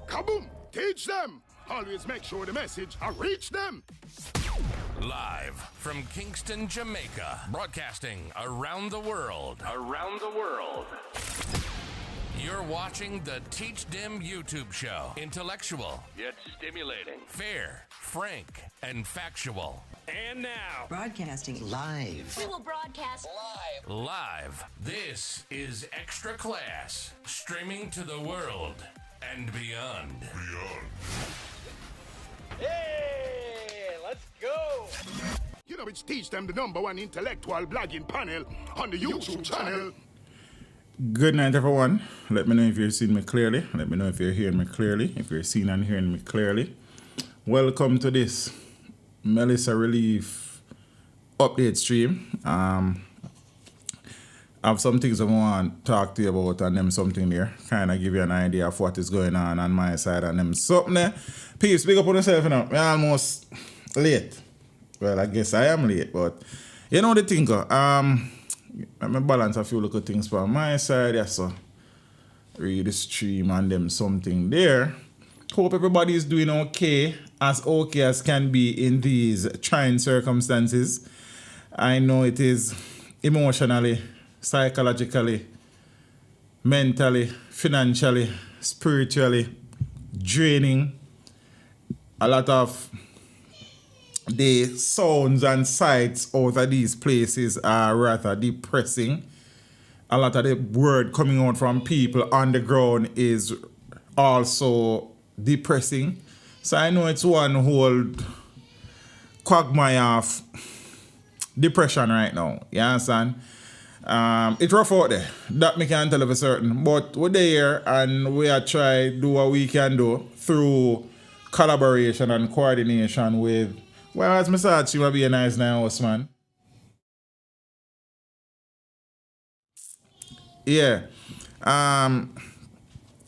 Kaboom! Teach them! Always make sure the message reach them! Live from Kingston, Jamaica, broadcasting around the world. You're watching the Teach Dem YouTube show. Intellectual, yet stimulating. Fair, frank, and factual. And now, Broadcasting Live. We will broadcast live, this is Extra Class, streaming to the world and beyond. Hey, let's go! You know, it's Teach Them, the #1 intellectual blogging panel on the YouTube channel. Good night, everyone. Let me know if you're seeing me clearly. Let me know if you're hearing me clearly. If you're seeing and hearing me clearly. Welcome to this Melissa Relief update stream. I have some things I want to talk to you about and them something there. Kind of give you an idea of what is going on my side and them something there. Peace, big up on yourself, you know. I'm almost late. Well, I guess I am late, but you know the thing, let me balance a few little things for my side, yeah, so read the stream and them something there. Hope everybody is doing okay as can be in these trying circumstances. I know it is emotionally, psychologically, mentally, financially, spiritually draining. A lot of the sounds and sights out of these places are rather depressing. A lot of the word coming out from people on the ground is also depressing. So I know it's one whole quagmire of depression right now. You understand? It's rough out there. That me can't tell you for certain. But we're there and we are trying to do what we can do through collaboration and coordination with, well, as I said, she will be a nice house, man. Yeah.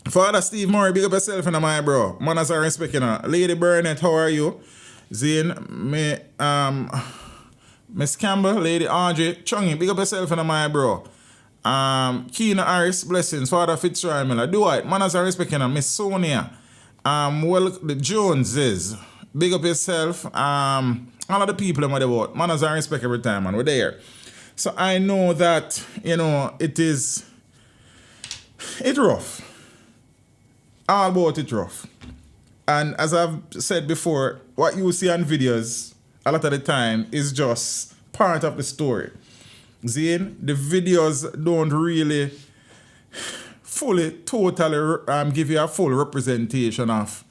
Father Steve Murray, big up yourself and my bro. Manners are respect, you know. Lady Burnett, how are you? Zane, Miss Campbell, Lady Audrey, Chungy, big up yourself and my bro. Keena Harris, blessings. Father Fitzroy Miller, Dwight, manners are respect, you know. Miss Sonia. Well, the Joneses, big up yourself. All of the people in my about. Manners and respect every time, man. We're there. So I know that, you know, it's rough. All about it rough. And as I've said before, what you see on videos a lot of the time is just part of the story. Zane, the videos don't really fully, totally give you a full representation of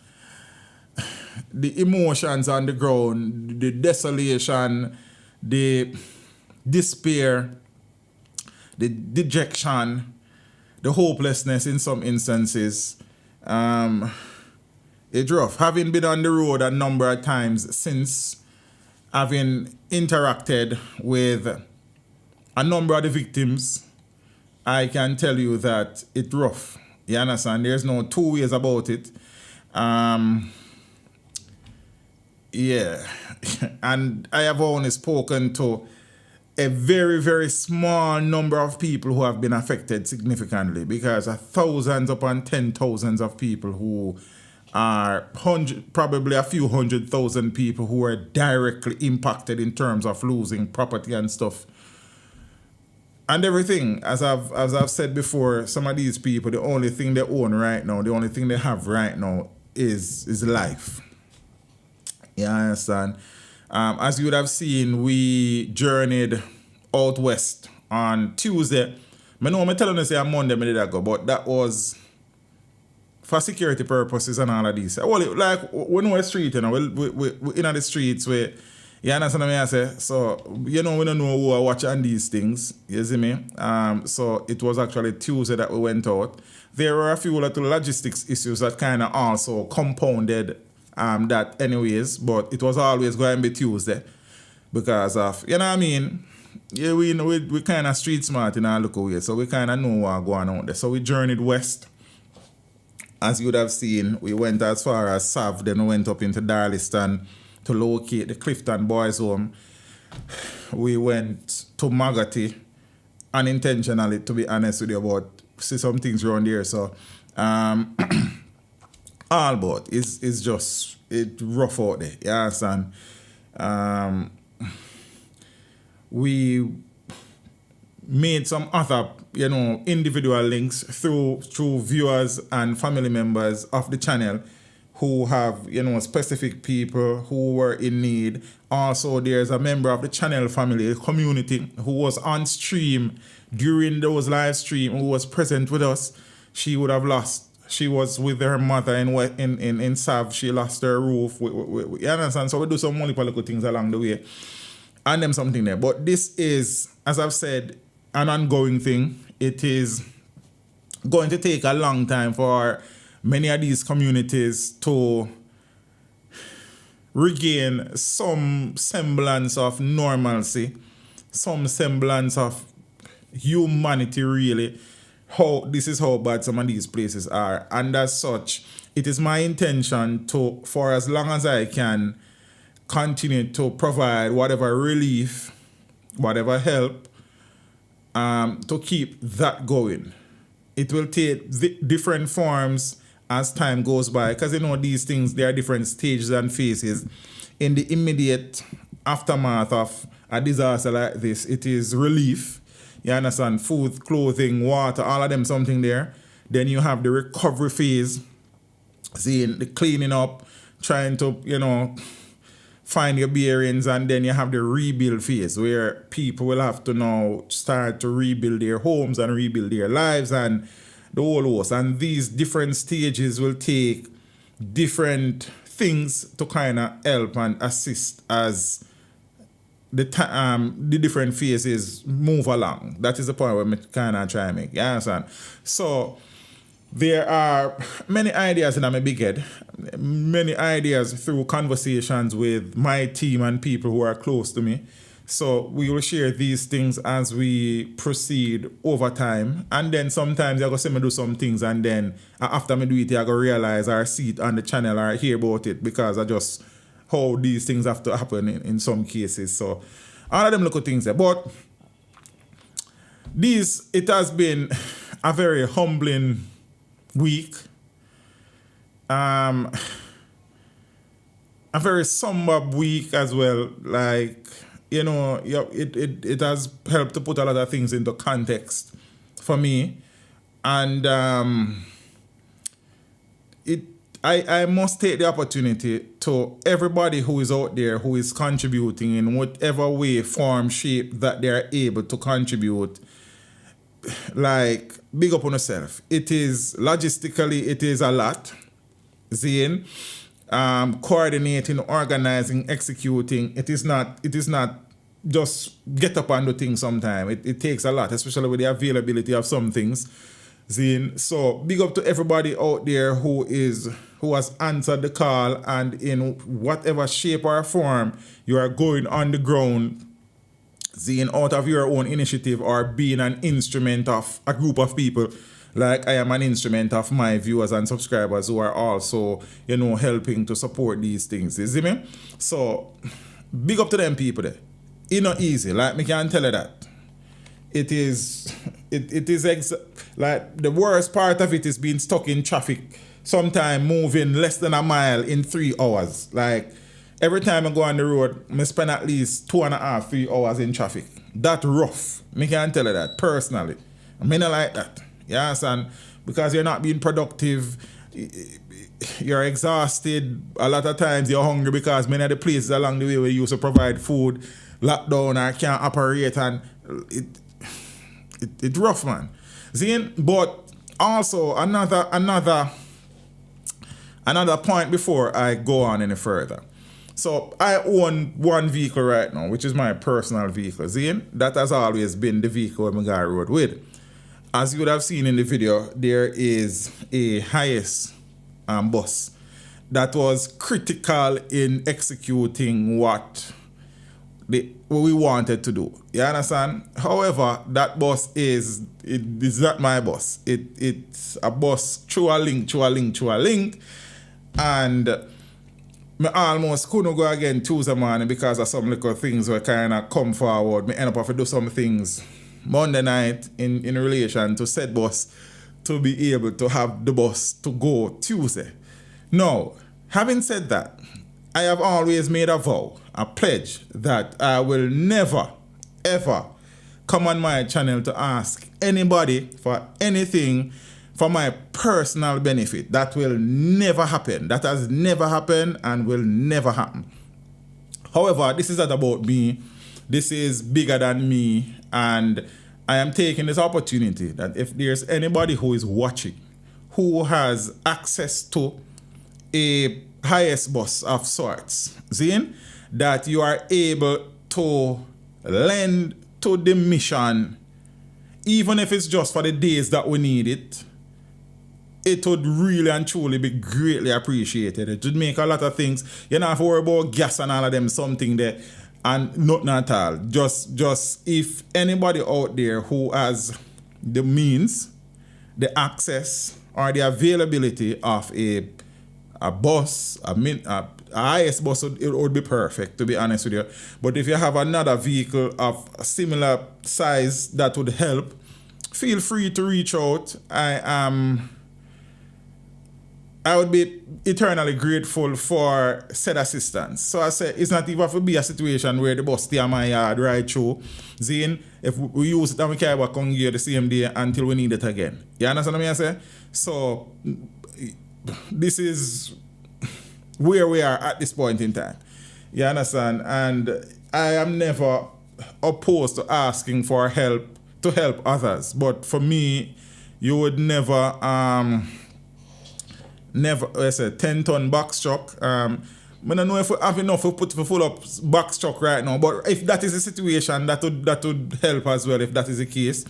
the emotions on the ground, the desolation, the despair, the dejection, the hopelessness in some instances. It's rough. Having been on the road a number of times since having interacted with a number of the victims, I can tell you that it's rough. You understand? There's no two ways about it. Yeah. And I have only spoken to a very, very small number of people who have been affected significantly, because thousands upon 10,000s of people who are probably a few 100,000 people who are directly impacted in terms of losing property and stuff. And everything, as I've said before, some of these people, the only thing they own right now, the only thing they have right now is life. You understand? As you would have seen, we journeyed out west on Tuesday. I know I'm telling you say on Monday I did that go, but that was for security purposes and all of these. Well, like we know the street, you know, we in the streets where, you understand what I say? So, you know, we don't know who are watching these things, you see me? So it was actually Tuesday that we went out. There were a few little logistics issues that kind of also compounded that anyways, but it was always going to be Tuesday because of, you know what I mean? Yeah, we kind of street smart in our local way, so we kind of know what's going on there. So we journeyed west. As you would have seen, we went as far as Sav, then we went up into Darliston to locate the Clifton Boys Home. We went to Magati, unintentionally, to be honest with you, about see some things around here. So all about. It's just it rough out there. You understand? We made some other, individual links through viewers and family members of the channel who have, specific people who were in need. Also, there's a member of the channel family, community, who was on stream during those live stream, who was present with us. She would have lost. She was with her mother in Sav. She lost her roof. You understand? So we do some multiple things along the way. And them something there. But this is, as I've said, an ongoing thing. It is going to take a long time for many of these communities to regain some semblance of normalcy, some semblance of humanity, really. This is how bad some of these places are. And as such, it is my intention to, for as long as I can, continue to provide whatever relief, whatever help, to keep that going. It will take different forms as time goes by, because these things, there are different stages and phases. In the immediate aftermath of a disaster like this, it is relief. You understand? Food, clothing, water, all of them something there. Then you have the recovery phase, seeing the cleaning up, trying to, find your bearings, and then you have the rebuild phase where people will have to now start to rebuild their homes and rebuild their lives and the whole host. And these different stages will take different things to kind of help and assist as the different phases move along. That is the point where we kind of try to make. You understand? So there are many ideas in my big head, many ideas through conversations with my team and people who are close to me. So we will share these things as we proceed over time. And then sometimes you're going to see me do some things, and then after me do it, you're going to realize or see it on the channel or hear about it, because I just how these things have to happen in some cases. So all of them little things there. But it has been a very humbling week. A very somber week as well. Like, it has helped to put a lot of things into context for me. And I must take the opportunity to everybody who is out there who is contributing in whatever way, form, shape that they are able to contribute. Like, big up on yourself. It is logistically, it is a lot. Seeing, coordinating, organizing, executing. It is not just get up and do things sometime. It takes a lot, especially with the availability of some things. Seeing, so big up to everybody out there who has answered the call, and in whatever shape or form you are going on the ground, seeing out of your own initiative or being an instrument of a group of people, like I am an instrument of my viewers and subscribers who are also, helping to support these things. You see me? So big up to them people there. It's not easy, like me can tell you that. It is like the worst part of it is being stuck in traffic, sometimes moving less than a mile in 3 hours. Like, every time I go on the road, I spend at least 2.5, 3 hours in traffic. That rough. Me can tell you that personally. I mean, I like that. Yes, and because you're not being productive, you're exhausted. A lot of times you're hungry because many of the places along the way where you used to provide food, lockdown or can't operate, and it's rough, man. See, but also another point before I go on any further. So I own one vehicle right now, which is my personal vehicle. See, that has always been the vehicle I go road with. As you would have seen in the video, there is a highest bus that was critical in executing what we wanted to do. You understand? However, that bus is not my bus. It's a bus through a link. And I almost couldn't go again Tuesday morning because of some little things were kind of come forward. I end up having to do some things Monday night in relation to said bus to be able to have the bus to go Tuesday. Now, having said that, I have always made a vow, a pledge, that I will never, ever come on my channel to ask anybody for anything for my personal benefit. That will never happen. That has never happened and will never happen. However, this is not about me. This is bigger than me, and I am taking this opportunity that if there's anybody who is watching who has access to a highest bus of sorts, Zane, that you are able to lend to the mission, even if it's just for the days that we need it, it would really and truly be greatly appreciated. It would make a lot of things. You don't have to worry about gas and all of them, something there, and nothing at all. Just if anybody out there who has the means, the access, or the availability of a bus, a highest bus, it would be perfect, to be honest with you. But if you have another vehicle of a similar size that would help, feel free to reach out. I would be eternally grateful for said assistance. So I say it's not even to be a situation where the bus stay on my yard right through. Zane, if we use it and we carry back on gear the same day until we need it again. You understand what I say? So this is where we are at this point in time. You understand? And I am never opposed to asking for help to help others. But for me, you would never, let's say, 10-ton box truck. I don't know if we have enough to put full up box truck right now. But if that is the situation, that would help as well, if that is the case,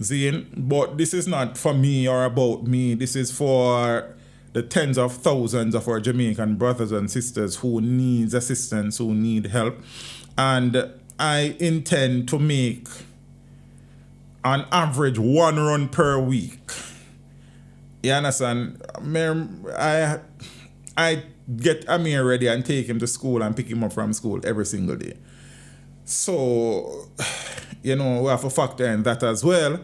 Zane. But this is not for me or about me. This is for the tens of thousands of our Jamaican brothers and sisters who need assistance, who need help. And I intend to make on average 1 run per week. You understand? I get Amir ready and take him to school and pick him up from school every single day. So, you know, we have to factor in that as well.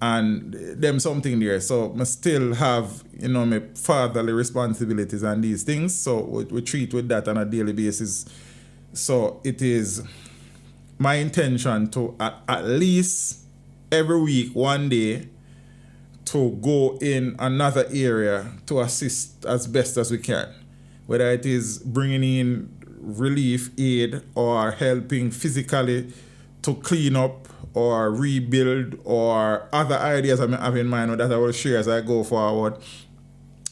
And them something there. So I still have, you know, my fatherly responsibilities and these things. So we treat with that on a daily basis. So it is my intention to at least every week, one day, to go in another area to assist as best as we can. Whether it is bringing in relief aid or helping physically to clean up or rebuild or other ideas I have in mind or that I will share as I go forward.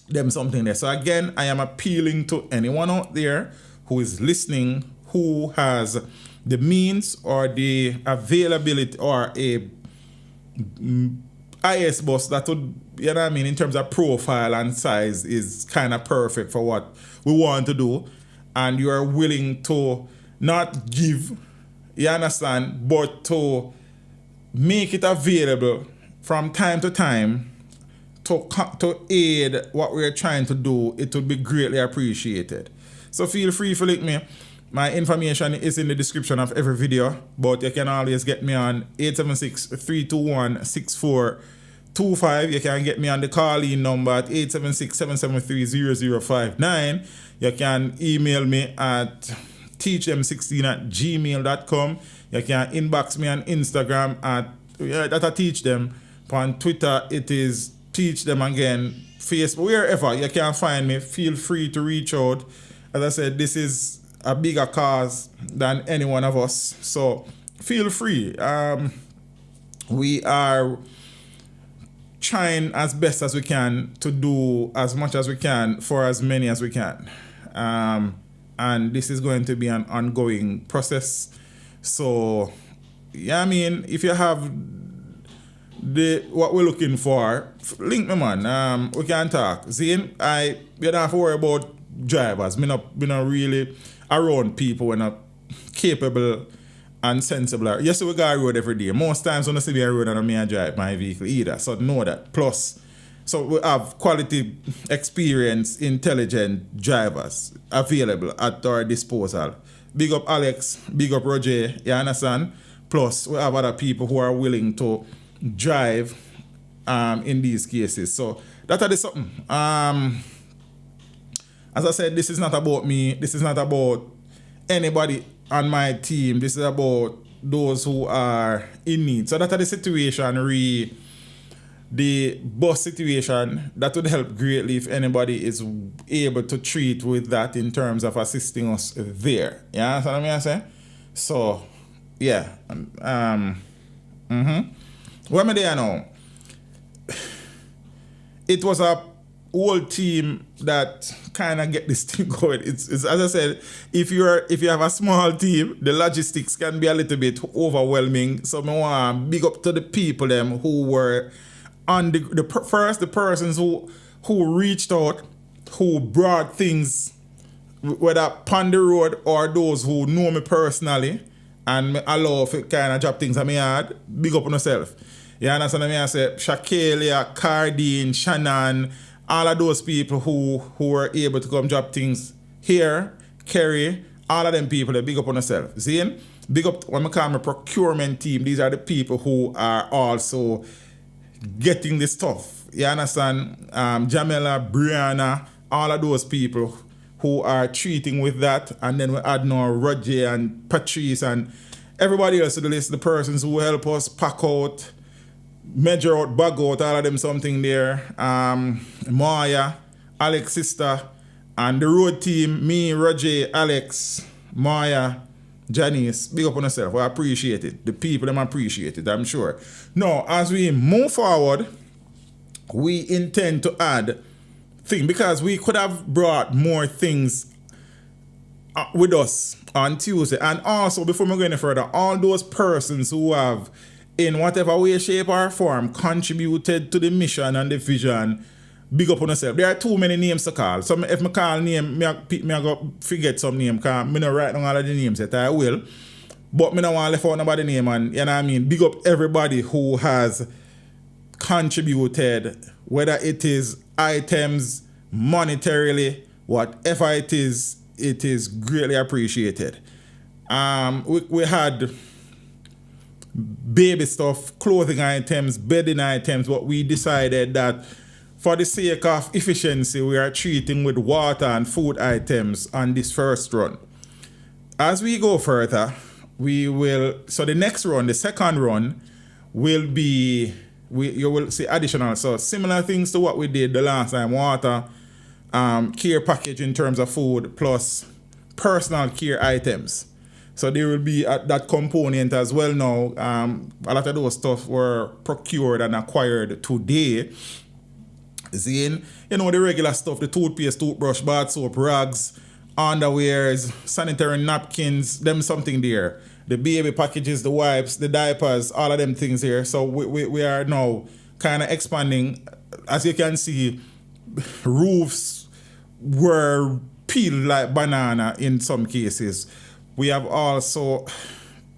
Them something there. So again, I am appealing to anyone out there who is listening, who has the means or the availability or a IS bus that would, you know what I mean, in terms of profile and size is kind of perfect for what we want to do. And you are willing to not give, you understand, but to make it available from time to time to aid what we're trying to do, it would be greatly appreciated. So feel free to link me. My information is in the description of every video, but you can always get me on 876-321-6425. You can get me on the call-in number at 876-773-0059. You can email me at teachdem16@gmail.com. You can inbox me on Instagram at that I teach them. On Twitter, it is teach them again. Facebook, wherever you can find me, feel free to reach out. As I said, this is a bigger cause than any one of us. So feel free. We are trying as best as we can to do as much as we can for as many as we can. And this is going to be an ongoing process. So, yeah, I mean, if you have what we're looking for, link me, man. We can talk. Zane, you don't have to worry about drivers. Me not really around people when are capable and sensible. Yes, we go on road every day. Most times when I see me on road, I don't mean I drive my vehicle either. So know that. Plus, so we have quality, experienced, intelligent drivers available at our disposal. Big up Alex, big up Roger, you understand? Plus, we have other people who are willing to drive in these cases. So that is something. as I said, this is not about me. This is not about anybody on my team. This is about those who are in need. So that are the situation, the bus situation, that would help greatly if anybody is able to treat with that in terms of assisting us there. You understand what I'm saying? So, yeah. What am I there now? It was a whole team that kind of get this thing going. It's as I said, if you have a small team, the logistics can be a little bit overwhelming. So I want to big up to the people them who were on the persons who reached out, who brought things, whether upon the road or those who know me personally and me allow for kind of drop things on my yard. Big up on yourself. You understand what I say? Shakelia, Cardine, Shannon, all of those people who were able to come drop things here, Kerry, all of them people, they big up on themselves. See? Big up what I call my procurement team. These are the people who are also getting the stuff. You understand? Jamela, Brianna, all of those people who are treating with that. And then we add now Roger and Patrice and everybody else to the list, the persons who help us pack out, measure out, bag out, all of them something there. Maya, Alex sister, and the road team, me, Roger, Alex, Maya, Janice, big up on yourself. I appreciate it. The people them appreciate it, I'm sure. Now, as we move forward, we intend to add things because we could have brought more things with us on Tuesday. And also, before we go any further, all those persons who have, in whatever way, shape, or form, contributed to the mission and the vision, big up on yourself. There are too many names to call. So if I call name, I go forget some name because I don't write down all of the names that I will. But I don't want to leave out nobody's name. And you know what I mean? Big up everybody who has contributed, whether it is items, monetarily, whatever it is greatly appreciated. We had baby stuff, clothing items, bedding items, but we decided that for the sake of efficiency, we are treating with water and food items on this first run. As we go further, so the next run, the second run, will be, you will see additional, so similar things to what we did the last time, water, care package in terms of food, plus personal care items. So there will be that component as well now. A lot of those stuff were procured and acquired today. Seeing, the regular stuff, the toothpaste, toothbrush, bath soap, rags, underwears, sanitary napkins, them something there. The baby packages, the wipes, the diapers, all of them things here. So we are now kind of expanding. As you can see, roofs were peeled like banana in some cases. We have also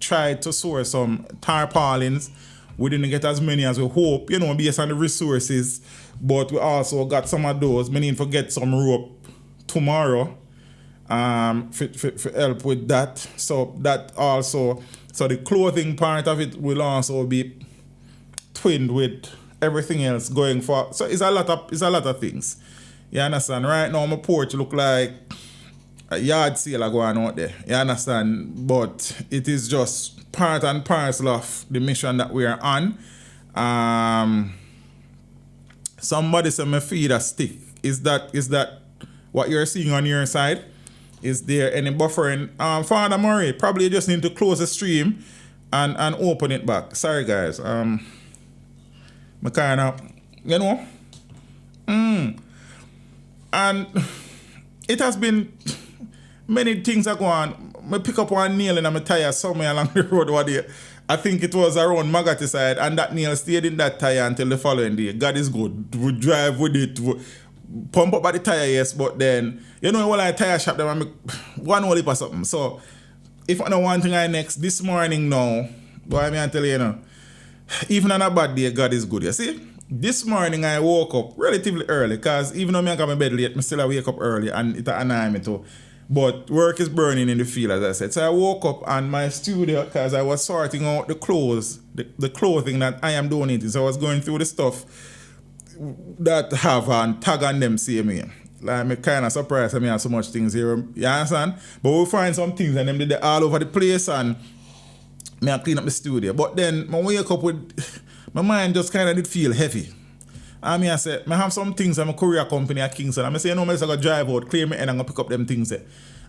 tried to source some tarpaulins. We didn't get as many as we hope, based on the resources. But we also got some of those. We need to get some rope tomorrow for help with that. So that also, so the clothing part of it will also be twinned with everything else going for. So it's a lot of things. You understand? Right now my porch look like a yard sale going out there. You understand? But it is just part and parcel of the mission that we are on. Somebody said me feed a stick. Is that what you're seeing on your side? Is there any buffering? Father Murray, probably just need to close the stream and open it back. Sorry guys. I kind of, and it has been many things are going on. I pick up one nail and I'm tire somewhere along the road one day. I think it was around Magati side, and that nail stayed in that tire until the following day. God is good. We drive with it, we pump up by the tire, yes, but then, when I tire shop them, I make one whole heap or something. So, if I know one thing this morning now, boy, I mean, I tell you, even on a bad day, God is good. You see, this morning I woke up relatively early, because even though I got my bed late, I still wake up early, and it annoys me too. But work is burning in the field, as I said. So I woke up and my studio, because I was sorting out the clothes, the clothing that I am donating. So I was going through the stuff that have a tag on them, see me. Like, me kind of surprised that me have so much things here. You understand? But we find some things and them did it all over the place and me I clean up the studio. But then, I wake up with, my mind just kind of did feel heavy. And I said, I have some things, I'm a courier company at Kingston. I say, you know, I'm going to drive out, clear me and I'm going to pick up them things there.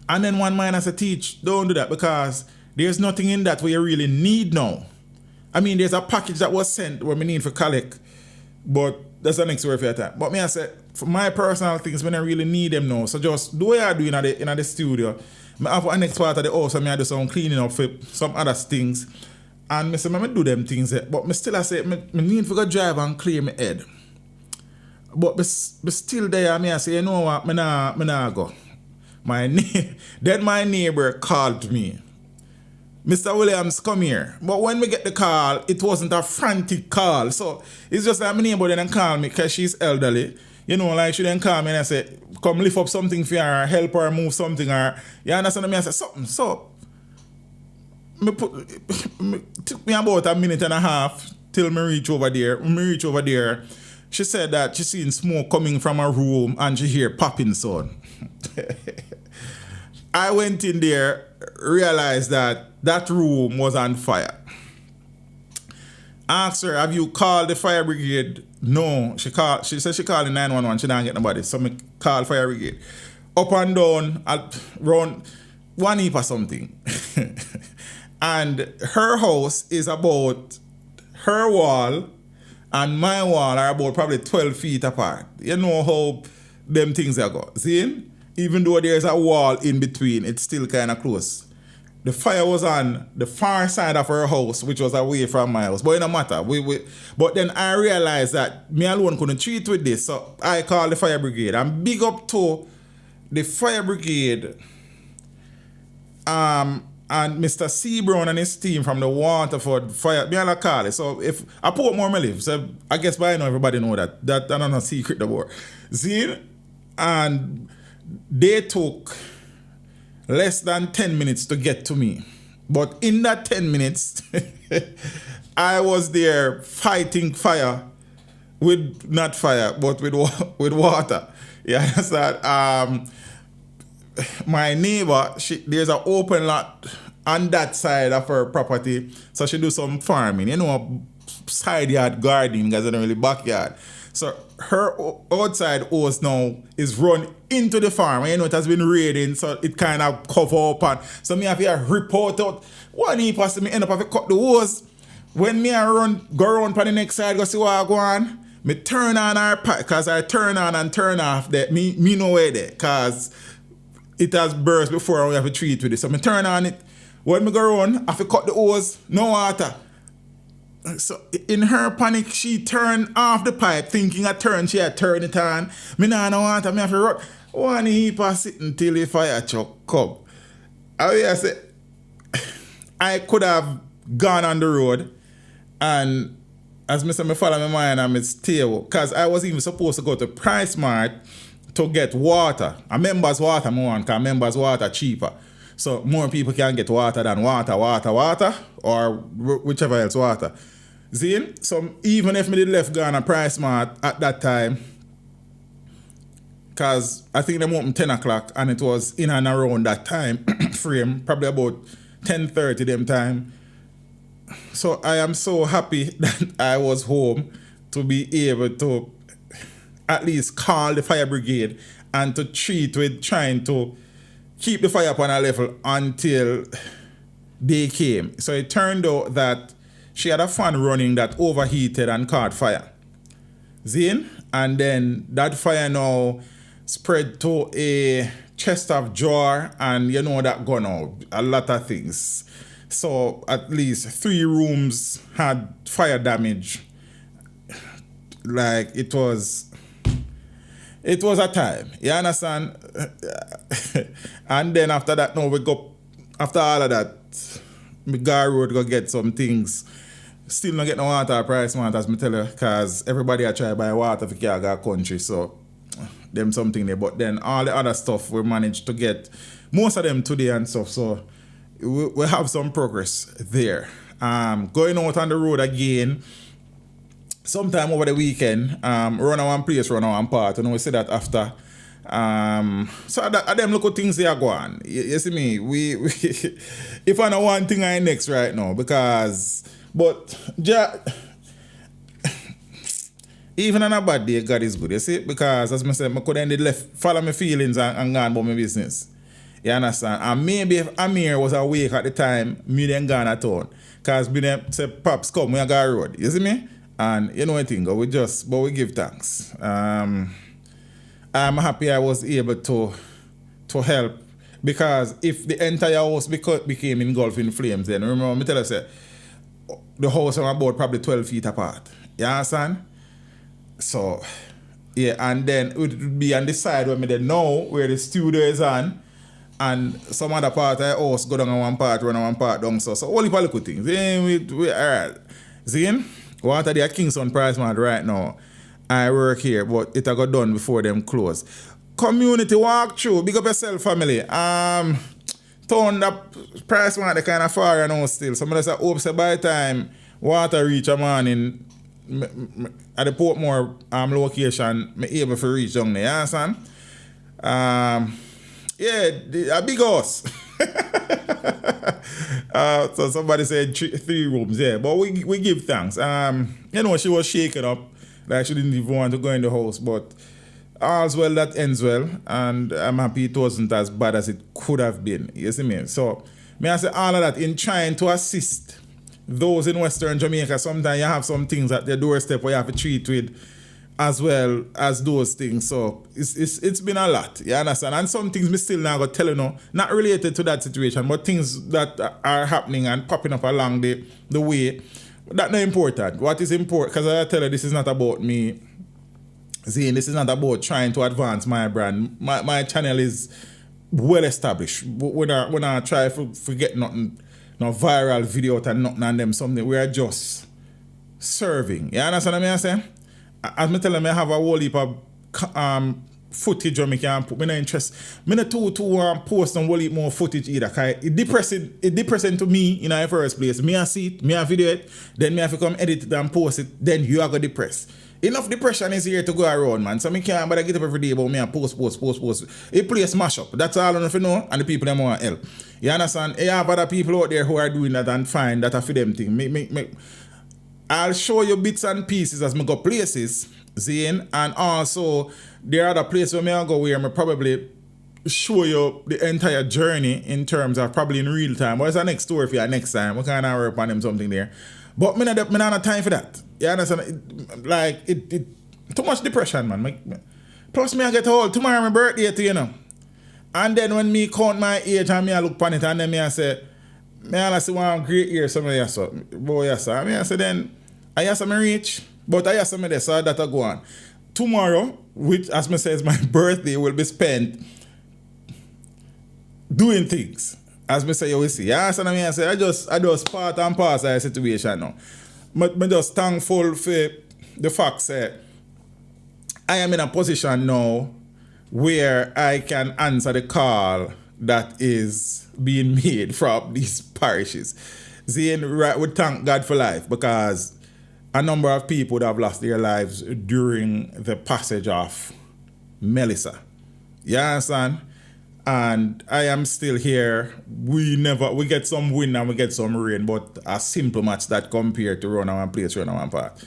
And then one mind I said, teach, don't do that because there's nothing in that where you really need now. I mean, there's a package that was sent where we need for collect, but that's the next word for your time. But me I said, for my personal things, when I really need them now, so just do what I do in the studio. I have a next part of the house and I do some cleaning up for some other things. And I say, I do them things there. But I still I say, I need to go drive and clear my head. But still there, I say, you know what, I nah go. Then my neighbor called me. Mr. Williams, come here. But when we get the call, it wasn't a frantic call. So it's just like my neighbor didn't call me because she's elderly. You know, like she didn't call me and I say, come lift up something for her, help her move something, or you understand me? I said, something. So it took me about a minute and a half till me reach over there. When me reach over there, she said that she seen smoke coming from her room and she hear popping sound. I went in there, realized that room was on fire. Asked her, have you called the fire brigade? No. She said she called the 911. She didn't get nobody. So I called fire brigade. Up and down, around 1 heap or something. And her house is about, her wall and my wall are about probably 12 feet apart. You know how them things are go. See? Even though there's a wall in between, it's still kind of close. The fire was on the far side of her house, which was away from my house. But it don't matter. But then I realized that me alone couldn't treat with this. So I called the fire brigade. And big up to the fire brigade and Mr. C. Brown and his team from the Waterford Fire. Me all call it. So if I put more live, so I guess by now everybody know that. That I don't know secret the war. See? And they took less than 10 minutes to get to me. But in that 10 minutes, I was there fighting fire with, not fire, but with water. You understand? My neighbor, there's an open lot on that side of her property. So she do some farming. You know, side yard gardening because it's not really backyard. So her outside hose now is run into the farm. You know, it has been raining, so it kind of cover up. And so me have to report out. One heap has to me end up having to cut the hose. When me go around for the next side, go see what I go on, me turn on our pipe, because I turn on and turn off that. Me know where there, because it has burst before we have to treat with it. So me turn on it. When me go around, I have to cut the hose, no water. So in her panic, she turned off the pipe, thinking she had turned it on. Me nah no water, me have to run. One heap of sitting till the fire truck come. I say, I could have gone on the road and as me say, me follow my mind and me stay, because I was even supposed to go to Price Mart to get water. A members water more, because members water cheaper. So more people can get water than water, or whichever else water. See? So even if me did left Ghana Price Mart at that time, because I think they opened 10 o'clock and it was in and around that time frame, probably about 10:30 them time. So I am so happy that I was home to be able to at least call the fire brigade and to treat with trying to keep the fire upon a level until they came. So it turned out that she had a fan running that overheated and caught fire. Zine? And then that fire now spread to a chest of drawer and you know that gone out. A lot of things. So at least 3 rooms had fire damage. Like it was a time. You understand? And then after that, now we go, after all of that, we go road go get some things. Still not get no water at Price Mart, as me tell you, because everybody I try buy water if you can't go country. So them something there. But then all the other stuff we managed to get, most of them today and stuff. So we have some progress there. Going out on the road again, sometime over the weekend, run on one place, run on one part. And we say that after So that them look at things they are going. You see me? We if I know one thing I next right now because even on a bad day, God is good. You see? Because as I said, I could end left follow my feelings and gone about my business. You understand? And maybe if Amir was awake at the time, me then gone at town. Because me then say, Pops, come, we are going road. You see me? And you know what thing, but we give thanks. I'm happy I was able to help. Because if the entire house became engulfed in flames, then remember me tell you, say, the house was about probably 12 feet apart. You understand? So, yeah, and then it would be on the side where me then know where the studio is on. And some other part of the house go down on one part, run on one part down. So all the little things. We all right. See? What are the Kingston Price Mart right now? I work here, but it got done before them close. Community walkthrough. Big up yourself, family. Town that Price Mart, they kind of far now still. So I just hope so by the time water reach a morning at the Portmore location, I'm able to reach down there. You understand? Yeah, a big house. So somebody said 3 rooms, yeah. But we give thanks. You know, she was shaken up. Like she didn't even want to go in the house. But all's well that ends well. And I'm happy it wasn't as bad as it could have been. You see me? So, may I say all of that in trying to assist those in Western Jamaica. Sometimes you have some things at their doorstep where you have to treat with as well as those things. So it's been a lot, you understand? And some things me still now got tell you know, not related to that situation, but things that are happening and popping up along the way. That's not important. What is important, because I tell you, this is not about me saying, this is not about trying to advance my brand. My channel is well established. When I try to forget nothing, no viral video and nothing on them, something, we are just serving. You understand what I'm saying? As I tell them, I have a whole heap of footage on me can put. Me no interest. Me no too post and whole heap more footage either. Cause it depressing to me in the first place. Me I see it, me I video it, then me have to come edit it and post it. Then you are gonna depressed. Enough depression is here to go around, man. So me can't but I get up every day about me and post. It play a smash up. That's all I know if you know, and the people them want help. You understand? You have other people out there who are doing that and find that for them thing. I'll show you bits and pieces as me go places, Zane, and also there are other places where I go where I probably show you the entire journey in terms of probably in real time. But it's a next story for you next time. We can work on them something there. But me not have time for that. You understand? It too much depression, man. Plus me I get old. Tomorrow my birthday too, you know. And then when me count my age and me I look upon it and then me I say, I see one great year, somebody else. Boy, yes, sir. I say then, I yes, I'm rich, but I yes, I'm there, so that I go on. Tomorrow, which, as me says, my birthday will be spent doing things. As me say, you will see. Yes, and I say, I just part and pass of the situation now. But I'm just thankful for the fact that I am in a position now where I can answer the call that is being made from these parishes. Zane, right, we thank God for life because a number of people that have lost their lives during the passage of Melissa. You understand? And I am still here. We get some wind and we get some rain, but a simple match that compared to run one place, run one part.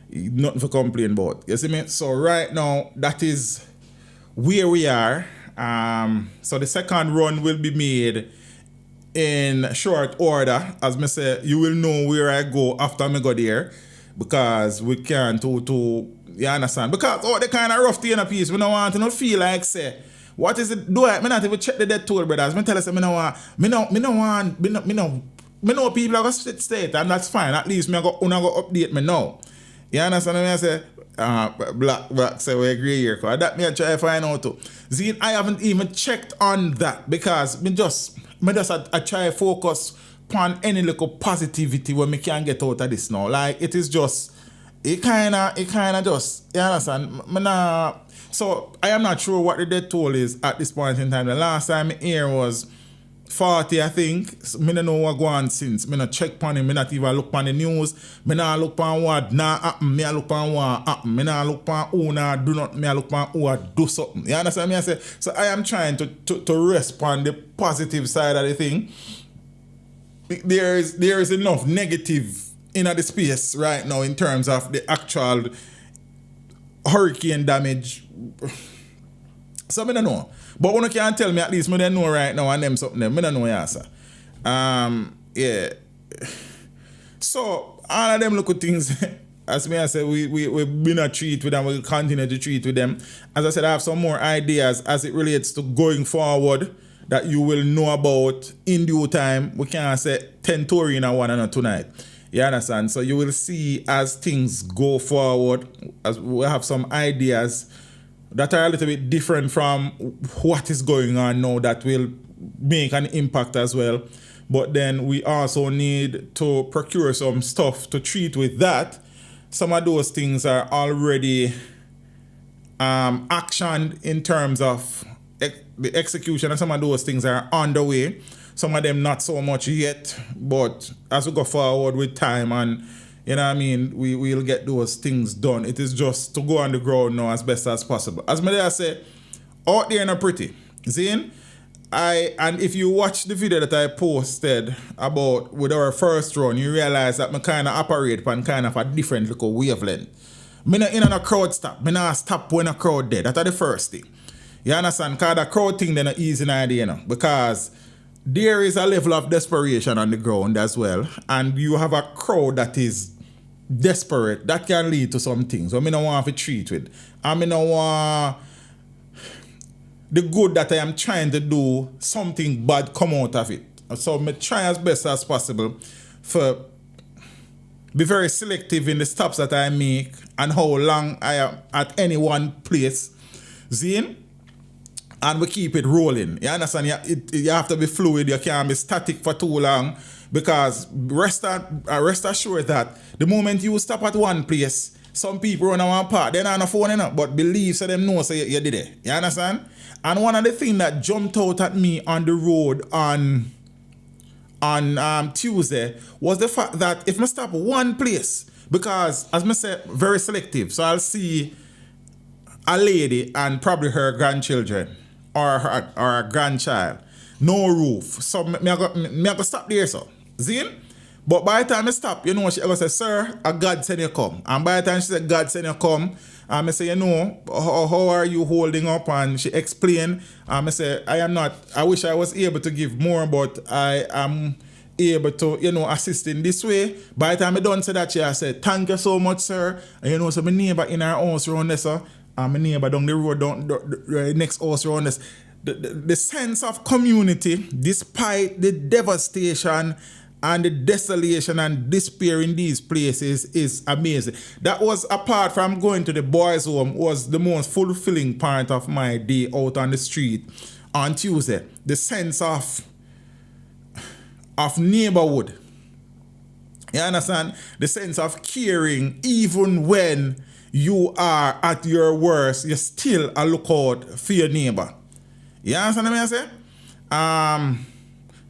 Nothing to complain about. You see me? So right now, that is where we are. So the second run will be made in short order. As me say, you will know where I go after me go there. Because we can't you understand? Because the kind of rough thing in a piece, we don't want to not feel like say, what is it? Do I not even check the death toll, brothers? Me tell us, me know people are going to state, and that's fine. At least me go update me now. You understand what I say? Black say we agree here. Cause that me I try to find out too. See, I haven't even checked on that because I try to focus upon any little positivity when me can get out of this now. Like it is just it kinda just, you understand? So I am not sure what the death toll is at this point in time. The last time here was 40, I think. So, me don't know what go on since. Me not check on him. Me not even look on the news. Me not look on what nah happen. Me look on what happen. Me not look on who nah do not. Me look on who do something. You understand me? I say. So I am trying to respond the positive side of the thing. There is enough negative in the space right now in terms of the actual hurricane damage. So I don't know. But one can tell me at least I don't know right now and them something them. I don't know, yeah, sir. Yeah. So all of them look at things, as me I said, we've been a treat with them, we'll continue to treat with them. As I said, I have some more ideas as it relates to going forward that you will know about in due time. We can't say 10 Tory in a one and a tonight. You understand? So you will see as things go forward, as we have some ideas that are a little bit different from what is going on now that will make an impact as well. But then we also need to procure some stuff to treat with that. Some of those things are already actioned in terms of the execution, and some of those things are underway. Some of them not so much yet, but as we go forward with time and you know what I mean, we'll get those things done. It is just to go on the ground now as best as possible. As I say, out there not pretty. Zine, and if you watch the video that I posted about with our first run, you realize that I kind of operate on kind of a different little wavelength. Me not in a crowd stop. Me not stop when a crowd dead. That's the first thing. You understand? Because the crowd thing then an easy idea, you know, because there is a level of desperation on the ground as well, and you have a crowd that is desperate. That can lead to some things. So I don't want to treat with. I don't want the good that I am trying to do, something bad come out of it. So I try as best as possible for be very selective in the stops that I make and how long I am at any one place. Zine? And we keep it rolling. You understand? You have to be fluid. You can't be static for too long. Because rest assured that the moment you stop at one place, some people run one part. They're not on the phone enough, but believe so them know so you did it. You understand? And one of the things that jumped out at me on the road on Tuesday was the fact that if I stop one place, because as I said, very selective. So I'll see a lady and probably her grandchildren or her grandchild. No roof. So me go stop there, so. Zine? But by the time I stop, you know, she go say, sir, a God send you come. And by the time she said, God send you come, I say, you know, how are you holding up? And she explained, I say, I wish I was able to give more, but I am able to, you know, assist in this way. By the time I done say that, I said, thank you so much, sir. And you know, so my neighbor in our house around this, and my neighbor down the road, the next house around this. The sense of community, despite the devastation and the desolation and despair in these places, is amazing. That was, apart from going to the boys' home, was the most fulfilling part of my day out on the street on Tuesday. The sense of neighborhood. You understand? The sense of caring, even when you are at your worst, you still a lookout for your neighbor. You understand what I say?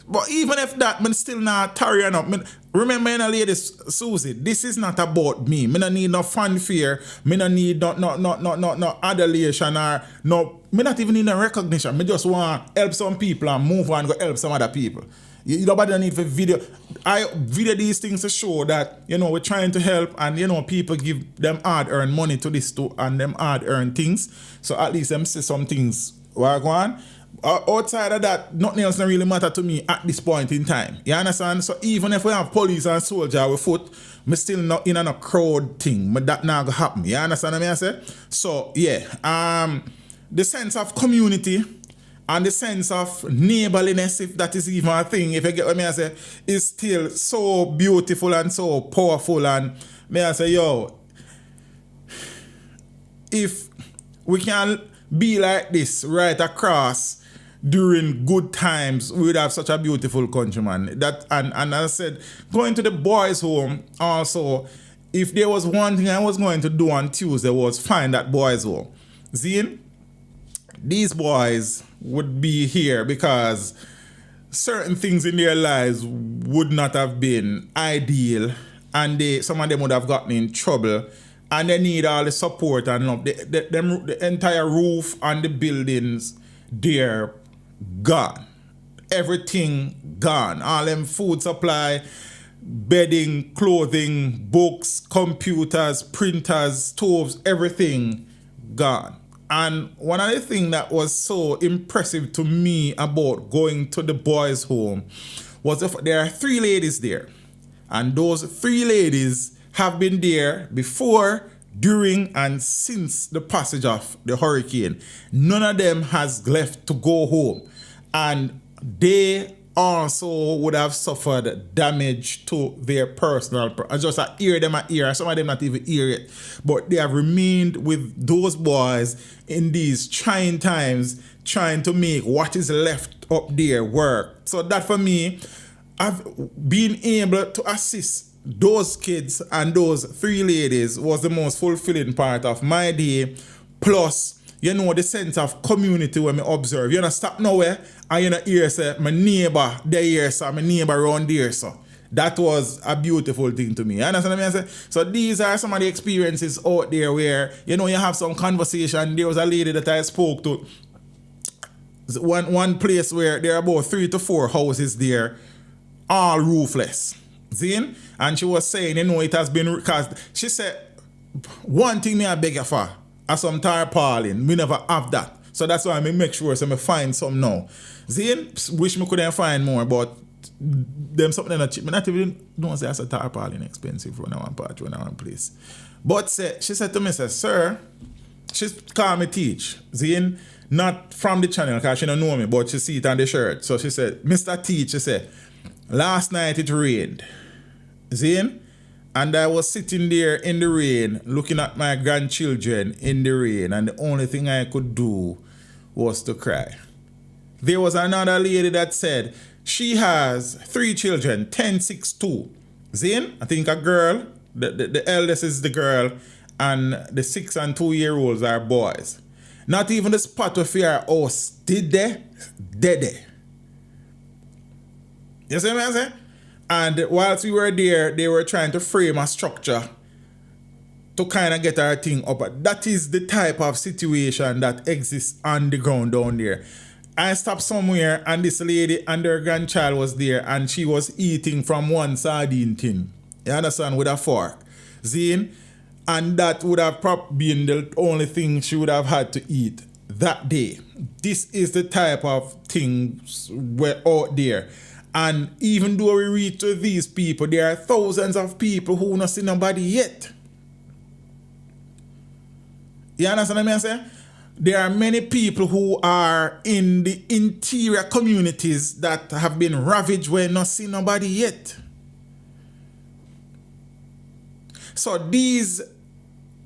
But even if that, I'm still not tiring up. Remember, you know, ladies, Susie, this is not about me. I don't need no fanfare. I don't need no adulation or no. I not even need no recognition. I just want to help some people and move on and go help some other people. Nobody need for video. I video these things to show that, you know, we're trying to help, and, you know, people give them hard-earned money to this too, and them hard-earned things. So at least them see some things were going on. Outside of that, nothing else don't really matter to me at this point in time. You understand? So even if we have police and soldier with foot, me still not in a crowd thing. But that not gonna happen. You understand what I say? So yeah, the sense of community and the sense of neighborliness, if that is even a thing, if you get what I say, is still so beautiful and so powerful. And may I say, yo, if we can be like this right across during good times, we would have such a beautiful country, man. That and as I said, going to the boys' home also, if there was one thing I was going to do on Tuesday was find that boys' home. Zine, these boys would be here because certain things in their lives would not have been ideal, and some of them would have gotten in trouble, and they need all the support and love. The entire roof and the buildings, they're gone. Everything gone. All them food supply, bedding, clothing, books, computers, printers, stoves, everything gone. And one of the things that was so impressive to me about going to the boys' home was there are 3 ladies there. And those 3 ladies have been there before, during, and since the passage of the hurricane. None of them has left to go home. And they also would have suffered damage to their personal. I just hear them at ear. Some of them not even hear it. But they have remained with those boys in these trying times, trying to make what is left up there work. So that for me, I've been able to assist those kids and those 3 ladies was the most fulfilling part of my day. Plus, you know, the sense of community when I observe. You know, stop nowhere and you know, hear say, my neighbor there here, so my neighbor around there, so. That was a beautiful thing to me. You understand what I mean? So these are some of the experiences out there where, you know, you have some conversation. There was a lady that I spoke to. One place where there are about 3 to 4 houses there, all roofless. See? And she was saying, you know, it has been, because she said, one thing me I beg you for, are some tarpaulin. We never have that. So that's why I make sure so I find some now. See? Wish me couldn't find more, but them something that cheap. Me not even don't say that's a tarpaulin expensive when I want part, when I want place. But she said to me, sir, she called me Teach. See? Not from the channel, because she don't know me, but she see it on the shirt. So she said, Mr. Teach, she said, last night it rained. See? And I was sitting there in the rain, looking at my grandchildren in the rain, and the only thing I could do was to cry. There was another lady that said she has 3 children, 10, 6, 2. Zane, I think a girl, the eldest is the girl, and the 6 and 2-year-olds are boys. Not even the spot of your house did they? Did they? You see what I'm saying? And whilst we were there, they were trying to frame a structure to kind of get our thing up. That is the type of situation that exists on the ground down there. I stopped somewhere and this lady and her grandchild was there and she was eating from one sardine tin. You understand? With a fork. Zane? And that would have probably been the only thing she would have had to eat that day. This is the type of things we're out there. And even though we reach to these people, there are thousands of people who not see nobody yet. You understand what I'm saying? There are many people who are in the interior communities that have been ravaged where not see nobody yet. So these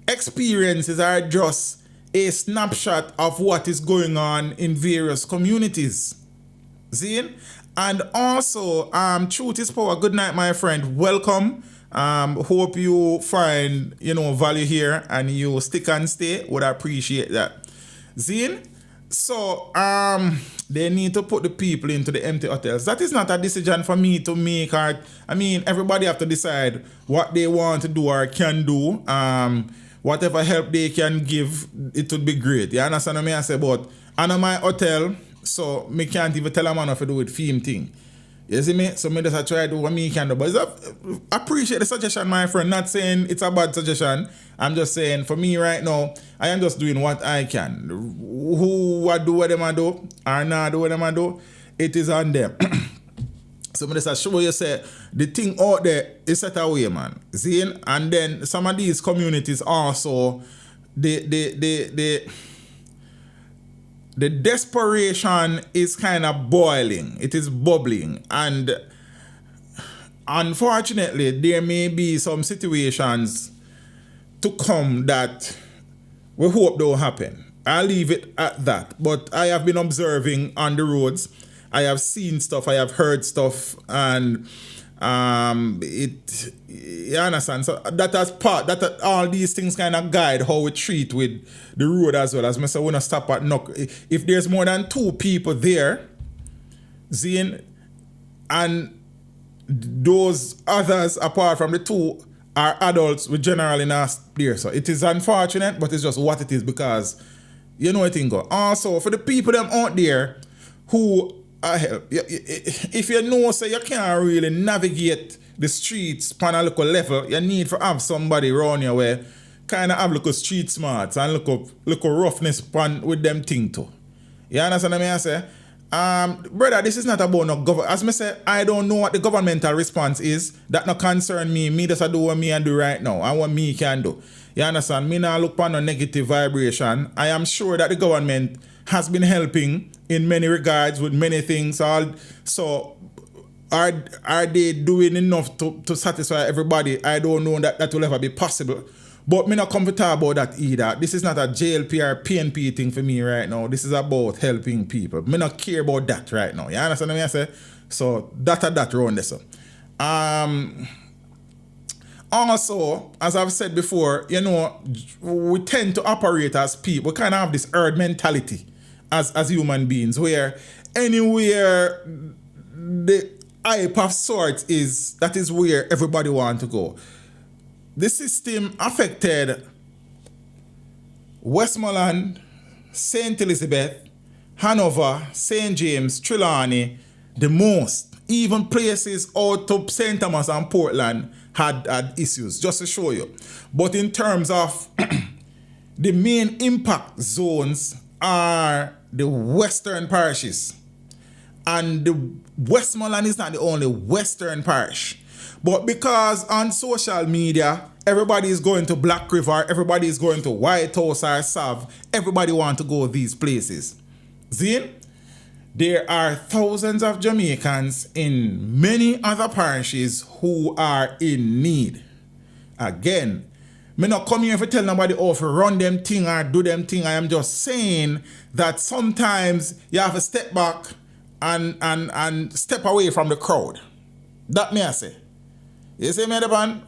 experiences are just a snapshot of what is going on in various communities. See? And also, truth is power. Good night, my friend. Welcome. Hope you find, value here and you stick and stay. Would appreciate that. Zine? So, they need to put the people into the empty hotels. That is not a decision for me to make. Everybody have to decide what they want to do or can do. Whatever help they can give, it would be great. You understand what I say? But I know my hotel, so me can't even tell a man if to do with theme thing. You see me? So me just try to do what me can do. But I appreciate the suggestion, my friend. Not saying it's a bad suggestion. I'm just saying for me right now, I am just doing what I can. Who what do what them I do or not do what them I do, it is on them. So me just show you say the thing out there is set away, man. See? And then some of these communities also the desperation is kind of boiling. It is bubbling. And unfortunately, there may be some situations to come that we hope don't happen. I'll leave it at that. But I have been observing on the roads. I have seen stuff. I have heard stuff. And you understand? So that has all these things kind of guide how we treat with the road as well. As I say, we don't stop at knock. If there's more than 2 people there, Zane, And those others, apart from the two, are adults with generally not there. So it is unfortunate, but it's just what it is because you know it thing go. Also, for the people them out there who if you know say you can't really navigate the streets on a local level, you need to have somebody around you where kind of have look street smarts and look roughness with them thing too. You understand what I say? Brother, this is not about no government. As I say, I don't know what the governmental response is. That no concern me. Me just do what me and do right now and what me can do. You understand? Me not look on no negative vibration. I am sure that the government has been helping in many regards with many things. So are they doing enough to satisfy everybody? I don't know that will ever be possible. But me not come to talk about that either. This is not a JLP or PNP thing for me right now. This is about helping people. Me not care about that right now. You understand what I say? So that round there. So. Also, as I've said before, you know, we tend to operate as people. We kind of have this herd mentality as human beings, where anywhere the hype of sorts is, that is where everybody wants to go. The system affected Westmoreland, St. Elizabeth, Hanover, St. James, Trelawney the most. Even places out of St. Thomas and Portland had issues, just to show you. But in terms of the main impact zones are the western parishes. And the Westmoreland is not the only western parish. But because on social media, everybody is going to Black River, everybody is going to White House or Sav, everybody want to go these places. See? There are thousands of Jamaicans in many other parishes who are in need. Again, me not come here to tell nobody how to run them thing or do them thing. I am just saying that sometimes you have to step back and step away from the crowd. That may I say. You see me, Devan?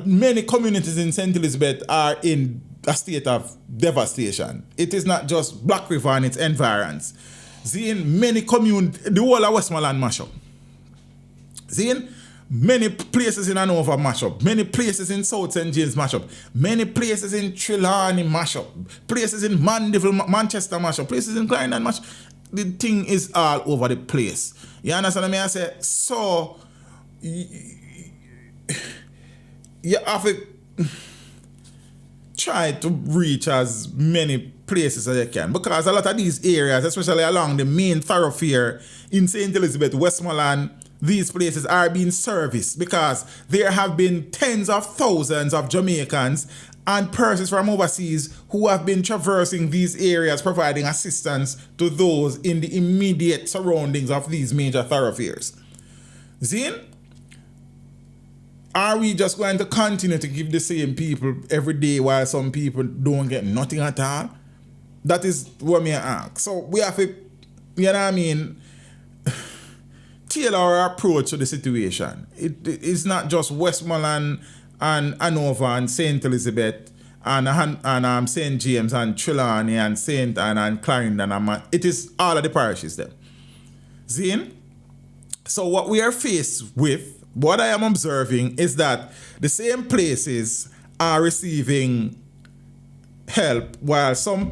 Many communities in St. Elizabeth are in a state of devastation. It is not just Black River and its environs. Seeing many communities, the whole of Westmoreland mash up. Seeing many places in Hanover mash up. Many places in South St. James mash up. Many places in Trelawney mash up. Places in Mandeville, Manchester mash up. Places in Clarendon mash up. The thing is all over the place. You understand what I say? So you have to try to reach as many places as you can, because a lot of these areas, especially along the main thoroughfare in St. Elizabeth, Westmoreland, these places are being serviced because there have been tens of thousands of Jamaicans and persons from overseas who have been traversing these areas, providing assistance to those in the immediate surroundings of these major thoroughfares. Zin? Are we just going to continue to give the same people every day while some people don't get nothing at all? That is what me ask. So we have to, you know what I mean, tailor our approach to the situation. It's not just Westmoreland and Hanover and St. Elizabeth and St. James and Trelawney and St. Anne and Clarendon. It is all of the parishes there. Zine? So what we are faced with, what I am observing is that the same places are receiving help while some